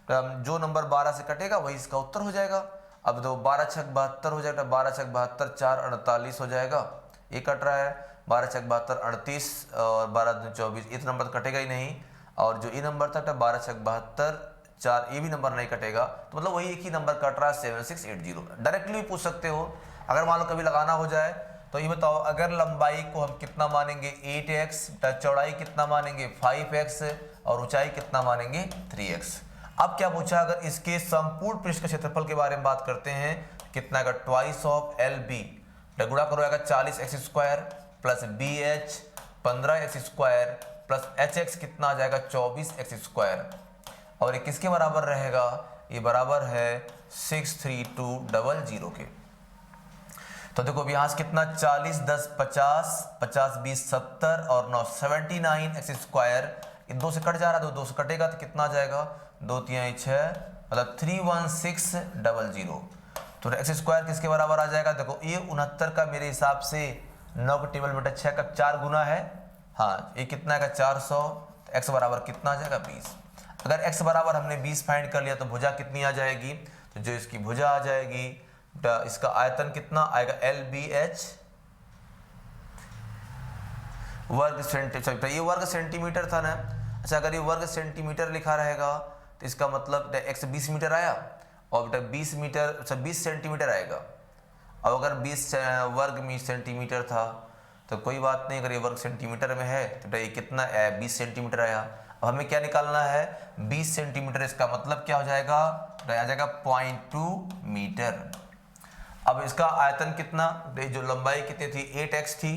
जो नंबर 12 से कटेगा वही इसका उत्तर हो जाएगा। अब तो 12 × 6 = 72 हो जाएगा, 12 × 6 = 72, 4 = 48 हो जाएगा, ये कट रहा है, 12 × 6 = 72, 38 और 12 × 2 = 24, ये नंबर तो कटेगा ही नहीं। और जो ये नंबर था 12 × 6 = 72, 4, ये भी नंबर नहीं कटेगा, तो मतलब वही एक ही नंबर कट रहा है 7680। डायरेक्टली भी पूछ सकते हो, अगर मान लो कभी लगाना हो जाए तो ये बताओ, अगर लंबाई को हम कितना मानेंगे 8x, चौड़ाई कितना मानेंगे 5x और ऊंचाई कितना मानेंगे 3x। अब क्या पूछा, अगर इसके संपूर्ण पृष्ठ के क्षेत्रफल के बारे में बात करते हैं, कितना का ट्वाइस ऑफ LB, गुणा करो आएगा 40x² plus BH 15x² plus HX कितना आ जाएगा 24x², और ये किसके बराबर रहेगा, ये बराबर है 63200 के। तो देखो अभी यहाँ से कितना 40 10 50 50 20 70 और 9 79x², 2 से कट जा रहा है, 2 से कटेगा तो कितना आ जाएगा 2 3 6 मतलब 31600। तो x² किसके बराबर आ जाएगा, देखो ये 69 का मेरे हिसाब से 9 के टेबल बटा 6 का 4 गुना है, हाँ ये कितना है 400, तो x बराबर कितना आ जाएगा 20। अगर x बराबर हमने 20 फाइंड कर लिया तो भुजा कितनी आ जाएगी, तो जो इसकी भुजा आ जाएगी, इसका आयतन कितना आएगा LBH वर्ग सेंटीमीटर, ये वर्ग सेंटीमीटर था ना, अच्छा अगर ये वर्ग सेंटीमीटर लिखा रहेगा तो इसका मतलब x 20 मीटर आया और बेटा 20 मीटर, अच्छा 20 सेंटीमीटर आएगा। अब अगर 20 वर्ग में सेंटीमीटर था तो कोई बात नहीं, अगर ये वर्ग सेंटीमीटर में है तो ये कितना 20 सेंटीमीटर आया। अब हमें क्या निकालना है 20 सेंटीमीटर, इसका मतलब क्या हो जाएगा, आ जाएगा 0.2 मीटर। अब इसका आयतन कितना, जो लंबाई कितनी थी 8x थी,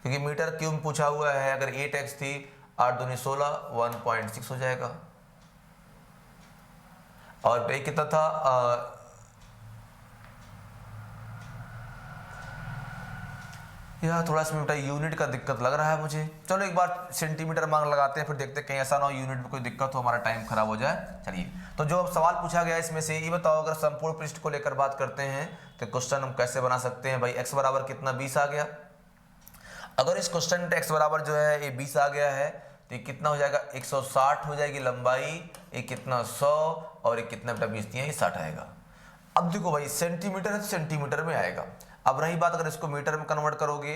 क्योंकि मीटर क्यूब पूछा हुआ है, अगर 8x थी 8 दूनी 16 1.6 हो जाएगा। और ये कितना था यार थोड़ा सा बेटा यूनिट का दिक्कत लग रहा है मुझे, चलो एक बार सेंटीमीटर मांग लगाते हैं, फिर देखते हैं कहीं ऐसा ना हो यूनिट में कोई दिक्कत हो, हमारा टाइम खराब हो जाए। चलिए तो जो सवाल पूछा गया इसमें से ये बताओ, अगर संपूर्ण पृष्ठ को लेकर बात करते हैं तो क्वेश्चन हम कैसे बना सकते हैं भाई, x बराबर कितना 20 आ गया। अगर इस क्वेश्चन में x बराबर जो है ये 20 आ गया है तो ये कितना हो जाएगा 160 हो जाएगी लंबाई, ये कितना 100 और ये कितना बेटा 20 दिया, ये 60 आएगा। अब देखो भाई सेंटीमीटर है तो सेंटीमीटर में आएगा। अब रही बात अगर इसको मीटर में कन्वर्ट करोगे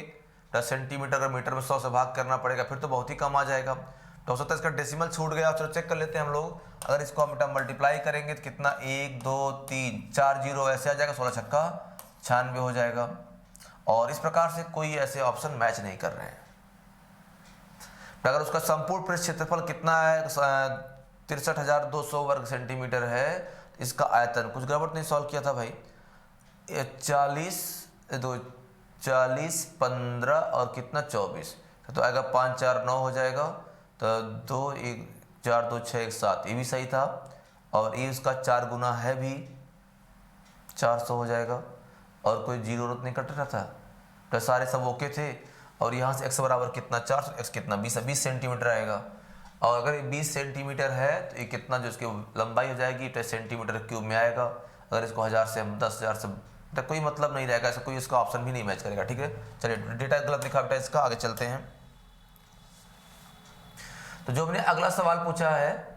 तो सेंटीमीटर अगर मीटर में 100 से भाग करना पड़ेगा, फिर तो बहुत ही कम आ जाएगा। तो हो सकता है इसका डेसिमल छूट गया, चलो चेक कर लेते हैं हम लोग। अगर इसको हम बेटा मल्टीप्लाई करेंगे तो कितना 1 2 3 4 जीरो ऐसे आ जाएगा, 16 छक्का 96 हो जाएगा। और इस प्रकार से कोई ऐसे ऑप्शन मैच नहीं कर रहे हैं। अगर उसका संपूर्ण पृष्ठ क्षेत्रफल कितना है 63200 वर्ग सेंटीमीटर है, इसका आयतन कुछ गड़बड़ नहीं सॉल्व किया था भाई, 40 15 और कितना 24, तो आएगा 5 4 9 हो जाएगा, तो 2 1 4 2 6 1 7, ये भी सही था। और ये उसका 4 गुना है भी 400 हो जाएगा, और कोई जीरो नहीं कट रहा था, तो सारे सब ओके थे। और यहाँ से x बराबर कितना 400, x कितना 20 सेंटीमीटर आएगा। और अगर ये 20 सेंटीमीटर है तो ये कितना जो इसकी लंबाई हो जाएगी तो सेंटीमीटर क्यूब में आएगा। अगर इसको 1000 से 10,000 से तो कोई मतलब नहीं रहेगा, ऐसा कोई इसका ऑप्शन भी नहीं मैच करेगा। ठीक है, चलिए डेटा गलत लिखा बेटा इसका, आगे चलते हैं। तो जो हमने अगला सवाल पूछा है,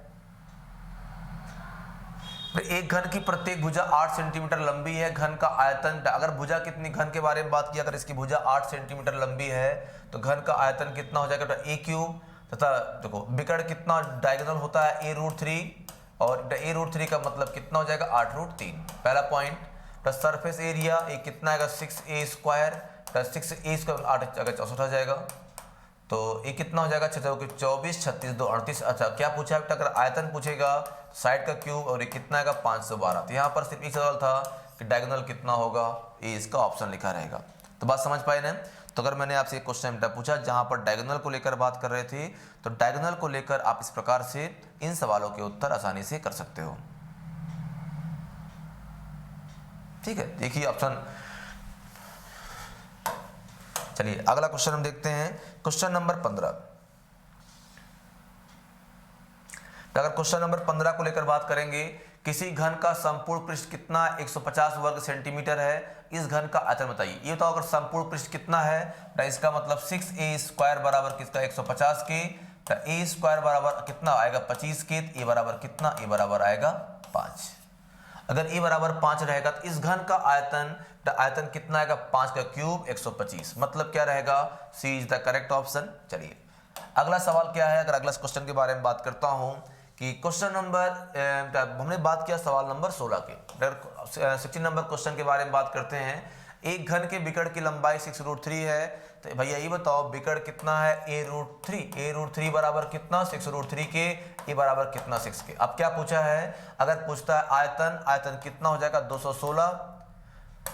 एक घन की प्रत्येक भुजा 8 सेंटीमीटर लंबी है, घन का आयतन, अगर भुजा कितनी, घन के बारे में बात किया, अगर इसकी भुजा 8 सेंटीमीटर लंबी है तो घन का आयतन कितना हो जाएगा a³ तथा देखो विकर्ण कितना डायगोनल होता है a√3, और a√3 का मतलब कितना हो जाएगा 8√3। पहला पॉइंट। प्लस सरफेस एरिया ये कितना आएगा 6a² प्लस 6a² 8 64 आ जाएगा, तो ये कितना हो जाएगा 24 36 2 38। अच्छा क्या पूछा है, अगर आयतन पूछेगा साइड का क्यूब, और ये कितना आएगा 512। तो यहाँ पर सिर्फ एक सवाल था कि डायगोनल कितना होगा, ये इसका ऑप्शन लिखा रहेगा। तो बात समझ पाए ना। तो अगर मैंने आपसे एक क्वेश्चन पूछा जहाँ पर डायगोनल को लेकर बात कर रहे थे, तो डायगोनल को लेकर आप इस प्रकार से इन सवालों के उत्तर आसानी से कर सकते हो। ठीक है, देखिए ऑप्शन चलिए अगला क्वेश्चन हम देखते हैं, क्वेश्चन नंबर 15। अगर क्वेश्चन नंबर 15 को लेकर बात करेंगे, किसी घन का संपूर्ण पृष्ठ कितना 150 वर्ग सेंटीमीटर है, इस घन का आयतन बताइए। ये बताओ अगर संपूर्ण पृष्ठ कितना है तो इसका मतलब 6a² बराबर किसका 150 के, तो a² बराबर कितना आएगा 25 के, ए बराबर कितना, ए बराबर आएगा 5। अगर ए बराबर 5 रहेगा तो इस घन का आयतन कितना आएगा 5 का क्यूब 125, मतलब क्या रहेगा, सी इज द करेक्ट ऑप्शन। चलिए अगला सवाल क्या है, अगर अगला क्वेश्चन के बारे में बात करता हूं कि क्वेश्चन नंबर हमने बात किया सवाल नंबर 16 के, 16 नंबर क्वेश्चन के बारे में बात करते हैं। एक घन के विकर्ण की लंबाई 6√3 है, तो भैया ये बताओ विकर्ण कितना है a√3, a√3 बराबर कितना 6√3 के, ए बराबर कितना 6 के। अब क्या पूछा है, अगर पूछता है आयतन कितना हो जाएगा 216,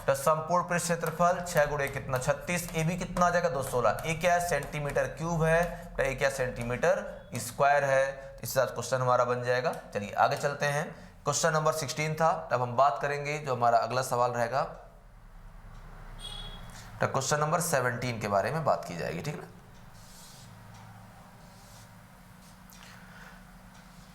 तो संपूर्ण पृष्ठ क्षेत्रफल 6 गुणे कितना 36, ए भी कितना आ जाएगा 216, ए क्या है सेंटीमीटर क्यूब है, तो ए क्या सेंटीमीटर स्क्वायर है, इसके साथ क्वेश्चन हमारा बन जाएगा। चलिए आगे चलते हैं, क्वेश्चन नंबर 16 था, तब हम बात करेंगे जो हमारा अगला सवाल रहेगा, तो क्वेश्चन नंबर 17 के बारे में बात की जाएगी, ठीक है ना।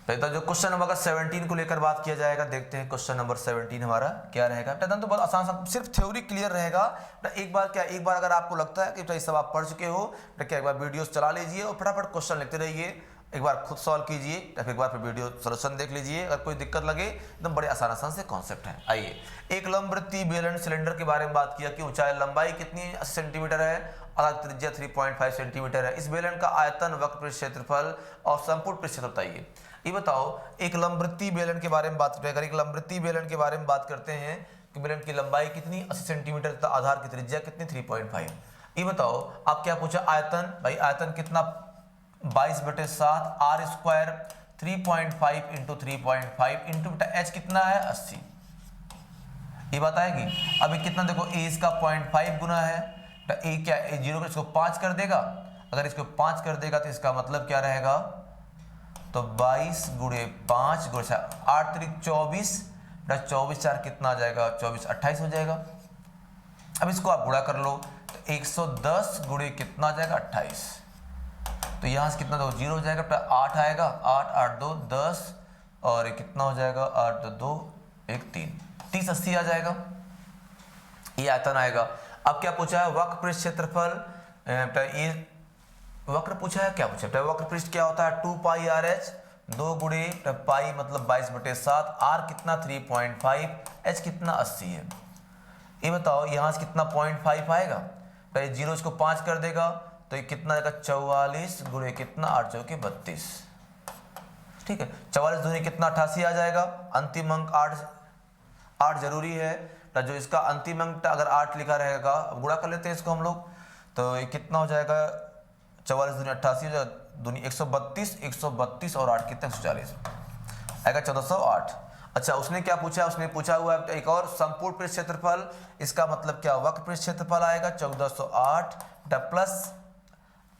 तो जो क्वेश्चन नंबर 17 को लेकर बात किया जाएगा, देखते हैं क्वेश्चन नंबर 17 हमारा क्या रहेगा। तो बहुत आसान, सिर्फ थ्योरी क्लियर रहेगा। एक बार अगर आपको लगता है कि सब आप पढ़ चुके हो, तो क्या एक बार वीडियोस चला लीजिए और फटाफट क्वेश्चन लिखते रहिए, एक बार खुद सॉल्व कीजिए, एक बार फिर वीडियो सोल्यूशन देख लीजिए। अगर कोई दिक्कत लगे एकदम बड़े आसान से कॉन्सेप्ट है। आइए, एक लंबवृत्तीय बेलन सिलेंडर के बारे में बात किया कि ऊंचाई लंबाई कितनी 80 सेंटीमीटर है, आधार त्रिज्या 3.5 सेंटीमीटर है। इस बेलन का आयतन, वक्र पृष्ठ क्षेत्रफल और संपूर्ण पृष्ठ क्षेत्रफल बताइए। ये बताओ एक लंबवृत्तीय बेलन के बारे में बात करें, अगर एक लंबवृत्तीय बेलन के बारे में बात करते हैं कि बेलन की लंबाई कितनी 80 सेंटीमीटर तथा आधार की त्रिज्या कितनी 3.5। ये बताओ आप क्या पूछा, आयतन, भाई आयतन कितना 22/7 r square 3.5 into 3.5 into H कितना है 80, ये बताएगी। अभी कितना देखो ए इसका 0.5 गुना है, तो ए क्या ए 0 इसको 5 कर देगा, अगर इसको 5 कर देगा तो इसका मतलब क्या रहेगा, तो 22 गुणे 5 गुणे 8 3 24, 24 4 कितना आ जाएगा 24 28 हो जाएगा। अब इसको आप गुणा कर लो, तो 110 गुणे कितना आ जाएगा 28, तो यहाँ से कितना दो 0 हो जाएगा, 8 आएगा, 8 8 2 10 और कितना हो जाएगा 8 2 1 3 30 80 आ जाएगा, ये आयतन आएगा। अब क्या पूछा है, वक्र पृष्ठ क्षेत्रफल, ये वक्र पूछा है, क्या पूछा है, वक्र पृष्ठ क्या होता है 2πRh 2 गुणे पाई मतलब 22/7, आर कितना 3.5, एच कितना 80 है। ये बताओ यहाँ से कितना 0.5 आएगा, तो 0 इसको 5 कर देगा, तो ये कितना आएगा 44 गुणे कितना 8 चौके 32, ठीक है। 44 दूनी कितना 88 आ जाएगा। अंतिम अंक 8 जरूरी है, तो जो इसका अंतिम अंक अगर 8 लिखा रहेगा, अब गुणा कर लेते हैं इसको हम लोग, तो ये कितना हो जाएगा 44 दूनी 88 हो जाएगा, दूनी 132 और 8 कितना 140 आएगा 1408। अच्छा उसने क्या पूछा, उसने पूछा हुआ है एक और संपूर्ण पृष्ठ क्षेत्रफल, इसका मतलब क्या वक्र पृष्ठ क्षेत्रफल आएगा 1408 प्लस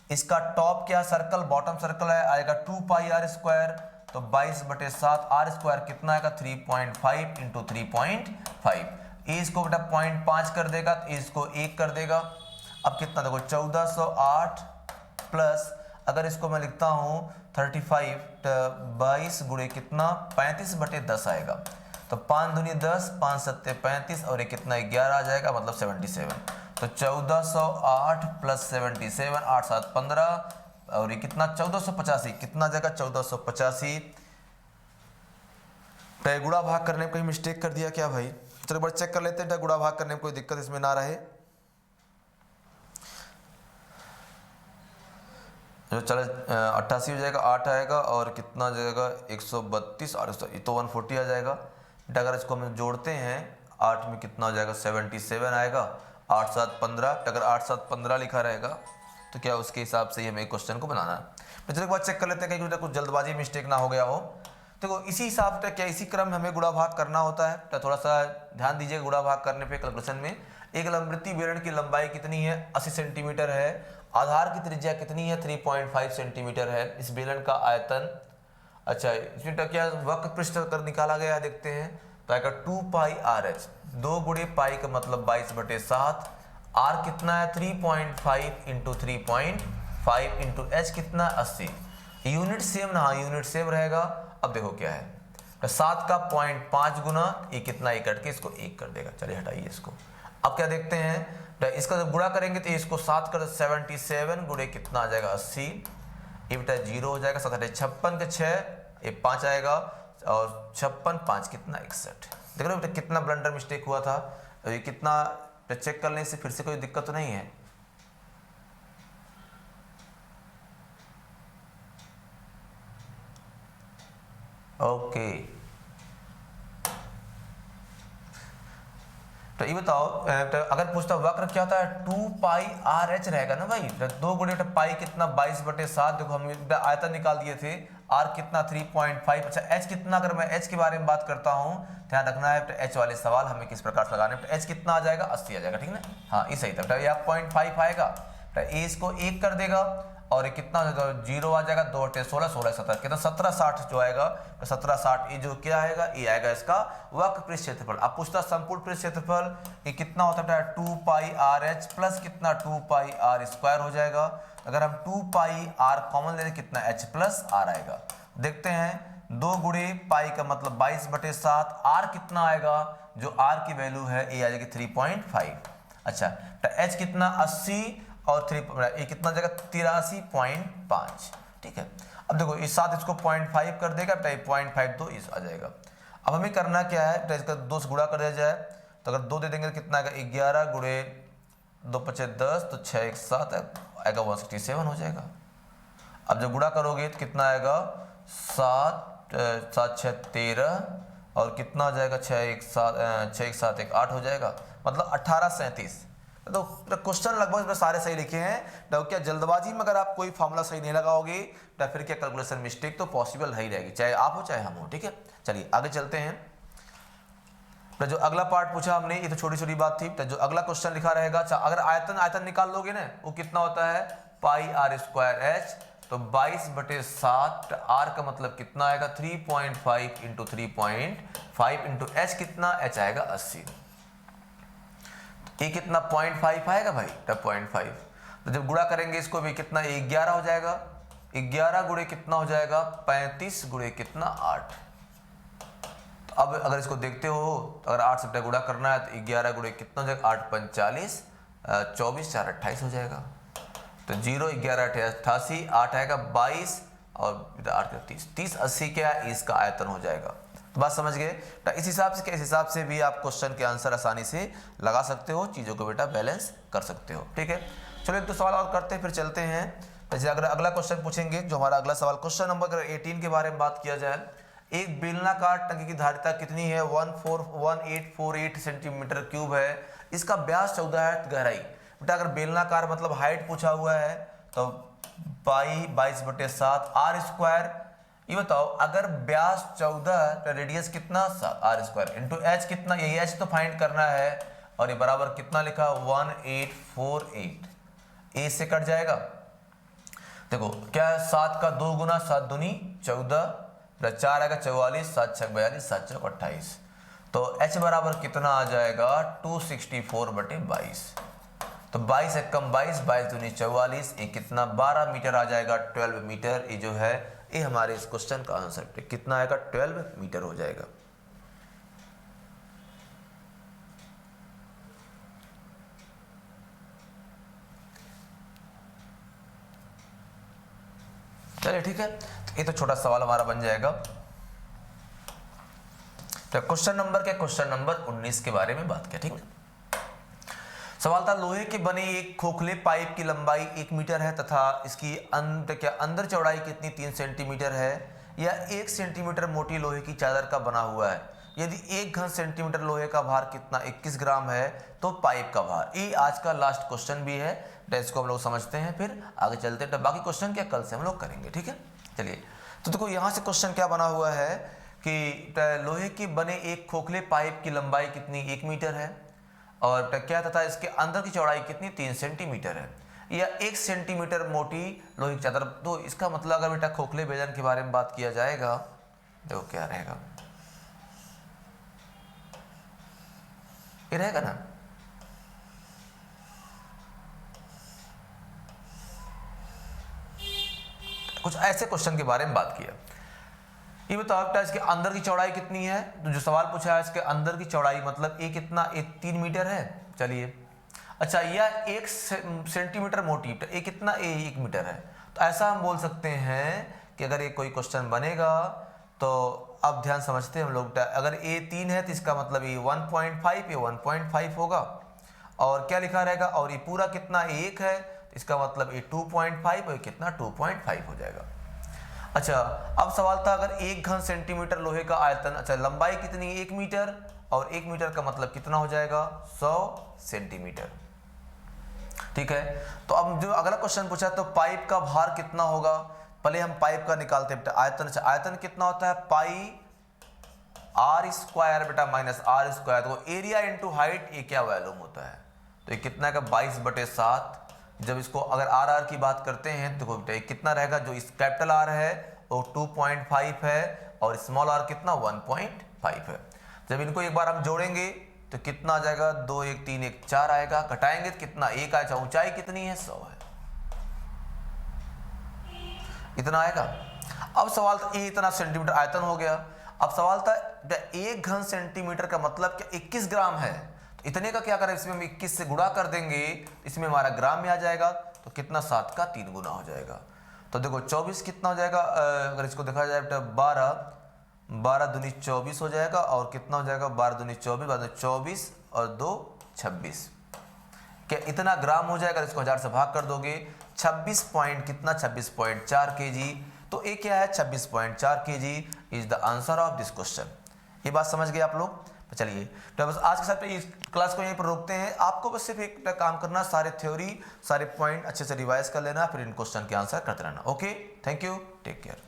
इसका टॉप क्या सर्कल, बॉटम सर्कल है आएगा 2πr², तो 22/7 आर स्क्वायर कितना आएगा 3.5 इंटू 3.5, ए इसको बेटा 0.5 कर देगा, तो इसको 1 कर देगा। अब कितना देखो 1408 प्लस अगर इसको मैं लिखता हूँ 35, तो 22 गुणे कितना 35/10 आएगा, तो 5 दूनी 10 5 7 35 और ये कितना 11 आ जाएगा, मतलब 77, तो 1408 प्लस 77 8 7 15 और ये कितना 1485, कितना आ जाएगा 1485। तो गुणा भाग करने में कोई मिस्टेक कर दिया क्या भाई, चलो बड़ा चेक कर लेते हैं, गुणा भाग करने में कोई दिक्कत इसमें ना रहे। जो चले 88 हो जाएगा, 8 आएगा और कितना आ जाएगा 132 और तो 140 आ जाएगा। अगर इसको हम जोड़ते हैं 8 में कितना हो जाएगा 77 आएगा, 8 7 15, अगर 8 7 15 लिखा रहेगा तो क्या उसके हिसाब से हमें क्वेश्चन को बनाना है। चलो एक बार चेक कर लेते हैं कहीं कुछ जल्दबाजी मिस्टेक ना हो गया हो। देखो इसी हिसाब से क्या इसी क्रम में हमें गुणा भाग करना होता है, तो थोड़ा सा ध्यान दीजिए गुणा भाग करने पे कैलकुलेशन में। एक लंबवृत्तीय बेलन की लंबाई कितनी है 80 सेंटीमीटर है, आधार की त्रिज्या कितनी है 3.5 सेंटीमीटर है, इस बेलन का आयतन, अच्छा इसमें क्या वक्र पृष्ठ कर निकाला गया देखते हैं, तो आएगा 2πRh 2 गुणे पाई का मतलब 22/7 आर कितना है 3.5 इंटू 3.5 इंटू एच कितना 80। यूनिट सेम ना, यूनिट सेम रहेगा। अब देखो क्या है, तो 7 का 0.5 गुना ये कितना, एक कट के इसको 1 कर देगा। चलिए हटाइए इसको। अब क्या देखते हैं, तो इसका जब गुणा करेंगे तो इसको 7 कर 77 गुणे कितना आ जाएगा 80। ये बेटा 0 हो जाएगा। 7 56 के 6 ये 5 आएगा और 56 5 कितना 61। देख रहे हो बेटा कितना ब्लंडर मिस्टेक हुआ था। ये कितना चेक करने से फिर से कोई दिक्कत तो नहीं है। ओके तो ये बताओ, तो अगर पूछता वक्र क्या होता है 2 पाई आर एच रहेगा ना भाई। तो 2 गुणे पाई कितना 22/7। देखो हम आयतन निकाल दिए थे। आर कितना 3.5। अच्छा एच कितना, अगर मैं एच के बारे में बात करता हूँ ध्यान रखना है। तो एच वाले सवाल हमें किस प्रकार से लगाने हैं। तो एच कितना आ जाएगा 80 आ जाएगा, ठीक ना। हाँ ये सही था। तो यहाँ 0.5 आएगा, तो ए इसको 1 कर देगा और ये कितना हो जाएगा 0 आ जाएगा। 2 8 16 16 17 कितना 1760 जो आएगा। तो 1760 ये जो क्या आएगा, ये आएगा इसका वक्र पृष्ठ क्षेत्रफल। अब पूछता संपूर्ण पृष्ठ क्षेत्रफल ये कितना होता है 2 पाई आर एच प्लस कितना 2 पाई आर स्क्वायर हो जाएगा। अगर हम 2 पाई आर कॉमन ले लें कितना एच प्लस आर आएगा। देखते हैं 2 गुणे पाई का मतलब 22/7। आर कितना आएगा, जो आर की वैल्यू है ये आ जाएगी 3.5। अच्छा तो एच कितना 80 और 3 ये कितना जाएगा 83.5, ठीक है। अब देखो इस साथ इसको 0.5 कर देगा, 0.52 इस आ जाएगा। अब हमें करना क्या है, तो इसका 2 से गुणा कर दिया जाए। तो अगर 2 दे देंगे तो कितना आएगा 11 गुणे 2 5 10 तो 6 1 7 आएगा 167 हो जाएगा। अब जब गुणा करोगे तो कितना आएगा 7 7 6 13 और कितना हो जाएगा 6 1 7 1 8 हो जाएगा, मतलब 1837। तो क्वेश्चन लगभग सारे सही लिखे हैं। तो क्या जल्दबाजी में अगर आप कोई फॉर्मूला सही नहीं लगाओगे तो फिर क्या कैलकुलेशन मिस्टेक तो पॉसिबल ही रहेगी, चाहे आप हो चाहे हम हो, ठीक है। चलिए आगे चलते हैं। तो जो अगला पार्ट पूछा हमने ये तो छोटी छोटी बात थी। तो जो अगला क्वेश्चन लिखा रहेगा, अगर आयतन निकाल लोगे ना वो कितना होता है पाई आर स्क्वायर एच। तो 22/7 आर का मतलब कितना आएगा 3.5 इंटू 3.5 इंटू एच कितना एच आएगा 80। ये कितना 0.5 आएगा भाई, तब 0.5। तो जब गुणा करेंगे इसको भी कितना 11 हो जाएगा। 11 गुणे कितना हो जाएगा 35 गुणे कितना 8। तो अब अगर इसको देखते हो तो अगर 8 से गुणा करना है तो 11 गुणे कितना हो जाएगा 8 45 24 4 28 हो जाएगा। तो 0 11 88 8 आएगा 22 और 8 30 30 80 क्या है इसका आयतन हो जाएगा। तो बात समझ गए। तो इस हिसाब से भी आप क्वेश्चन के आंसर आसानी से लगा सकते हो, चीज़ों को बेटा बैलेंस कर सकते हो, ठीक है। चलो एक दो सवाल और करते हैं फिर चलते हैं। जैसे अगर अगला क्वेश्चन पूछेंगे, जो हमारा अगला सवाल क्वेश्चन नंबर 18 के बारे में बात किया जाए। एक बेलनाकार टंकी की धारिता कितनी है 1848 सेंटीमीटर क्यूब है। इसका व्यास 14 है, गहराई बेटा अगर बेलनाकार मतलब हाइट पूछा हुआ है तो पाई 22/7 आर स्क्वायर। ये बताओ अगर व्यास 14 तो रेडियस कितना 7 आर स्क्वायर इंटू एच कितना, यही एच तो फाइंड करना है। और ये बराबर कितना लिखा 1848, ए से कट जाएगा। देखो क्या है 7 का 2 गुना 7 दूनी 14 4 आएगा 44 7 6 42 7 चौक 28। तो एच बराबर कितना आ जाएगा 264/22। तो 22 एक कम 22 22 दूनी 44 ये कितना 12 मीटर आ जाएगा 12 मीटर। ये जो है ये हमारे इस क्वेश्चन का आंसर कितना आएगा 12 मीटर हो जाएगा। चलिए ठीक है, ये तो छोटा सवाल हमारा बन जाएगा। तो क्वेश्चन नंबर 19 के बारे में बात किया, ठीक है। सवाल था लोहे के बने एक खोखले पाइप की लंबाई 1 मीटर है तथा इसकी अंदर चौड़ाई कितनी 3 सेंटीमीटर है। यह 1 सेंटीमीटर मोटी लोहे की चादर का बना हुआ है। यदि 1 घन सेंटीमीटर लोहे का भार कितना 21 ग्राम है तो पाइप का भार। ये आज का लास्ट क्वेश्चन भी है, तो इसको हम लोग समझते हैं फिर आगे चलते हैं। तो बाकी क्वेश्चन क्या कल से हम लोग करेंगे, ठीक है। चलिए तो देखो यहाँ से क्वेश्चन क्या बना हुआ है कि लोहे के बने एक खोखले पाइप की लंबाई कितनी 1 मीटर है और क्या तथा इसके अंदर की चौड़ाई कितनी 3 सेंटीमीटर है। यह 1 सेंटीमीटर मोटी लोहे की चादर। तो इसका मतलब अगर बेटा खोखले बेलन के बारे में बात किया जाएगा देखो क्या रहेगा, ये रहेगा ना कुछ ऐसे क्वेश्चन के बारे में बात किया। ये बताओ बेटा इसके अंदर की चौड़ाई कितनी है, तो जो सवाल पूछा है इसके अंदर की चौड़ाई मतलब ए कितना, ए 3 मीटर है। चलिए अच्छा, यह 1 सेंटीमीटर मोटी, ए कितना, ए 1 मीटर है। तो ऐसा हम बोल सकते हैं कि अगर ये कोई क्वेश्चन बनेगा तो अब ध्यान समझते हैं हम लोग, अगर ए 3 है तो इसका मतलब ये 1.5, ये 1.5 होगा, और क्या लिखा रहेगा, और ये पूरा कितना 1 है तो इसका मतलब ये 2.5 और ये कितना 2.5 हो जाएगा। अच्छा अब सवाल था अगर 1 घन सेंटीमीटर लोहे का आयतन, अच्छा लंबाई कितनी, 1 मीटर, और 1 मीटर का मतलब कितना हो जाएगा 100 सेंटीमीटर। ठीक है, तो अब जो अगला क्वेश्चन पूछा तो पाइप का भार कितना होगा, पहले हम पाइप का निकालते हैं बेटा आयतन। अच्छा आयतन कितना होता है, पाई आर स्क्वायर बेटा माइनस आर स्क्वायर, तो एरिया इंटू हाइट ये क्या वैल्यूम होता है, तो ये कितना का 22/7। जब इसको अगर आर आर की बात करते हैं तो बेटा ये कितना रहेगा, जो इस कैपिटल आर है वो 2.5 है और स्मॉल आर कितना 1.5 है। जब इनको एक बार हम जोड़ेंगे तो कितना आ जाएगा, 2 1 3 1 4 आएगा, घटाएंगे तो कितना 1 आएगा, ऊंचाई कितनी है 100 है, इतना आएगा। अब सवाल था ये इतना सेंटीमीटर आयतन हो गया। अब सवाल था 1 घन सेंटीमीटर का मतलब क्या 21 ग्राम है, तो इतने का क्या करें, इसमें हम 21 से गुणा कर देंगे, इसमें हमारा ग्राम में आ जाएगा, तो कितना 7 का 3 गुना हो जाएगा। तो देखो 24 कितना हो जाएगा, अगर इसको देखा जाए बेटा 12 दूनी 24 हो जाएगा, और कितना हो जाएगा 12 दूनी 24, 24 और 2 26, क्या इतना ग्राम हो जाएगा। इसको 1000 से भाग कर दोगे 26 पॉइंट कितना 26.4 kg, तो ये क्या है 26.4 kg is the answer of this question. ये बात समझ गए आप लोग। तो चलिए तो बस आज के साथ इस क्लास को यहीं पर रोकते हैं। आपको बस सिर्फ एक काम करना, सारे थ्योरी सारे पॉइंट अच्छे से रिवाइज कर लेना, फिर इन क्वेश्चन के आंसर करते रहना। Okay, thank you, take care.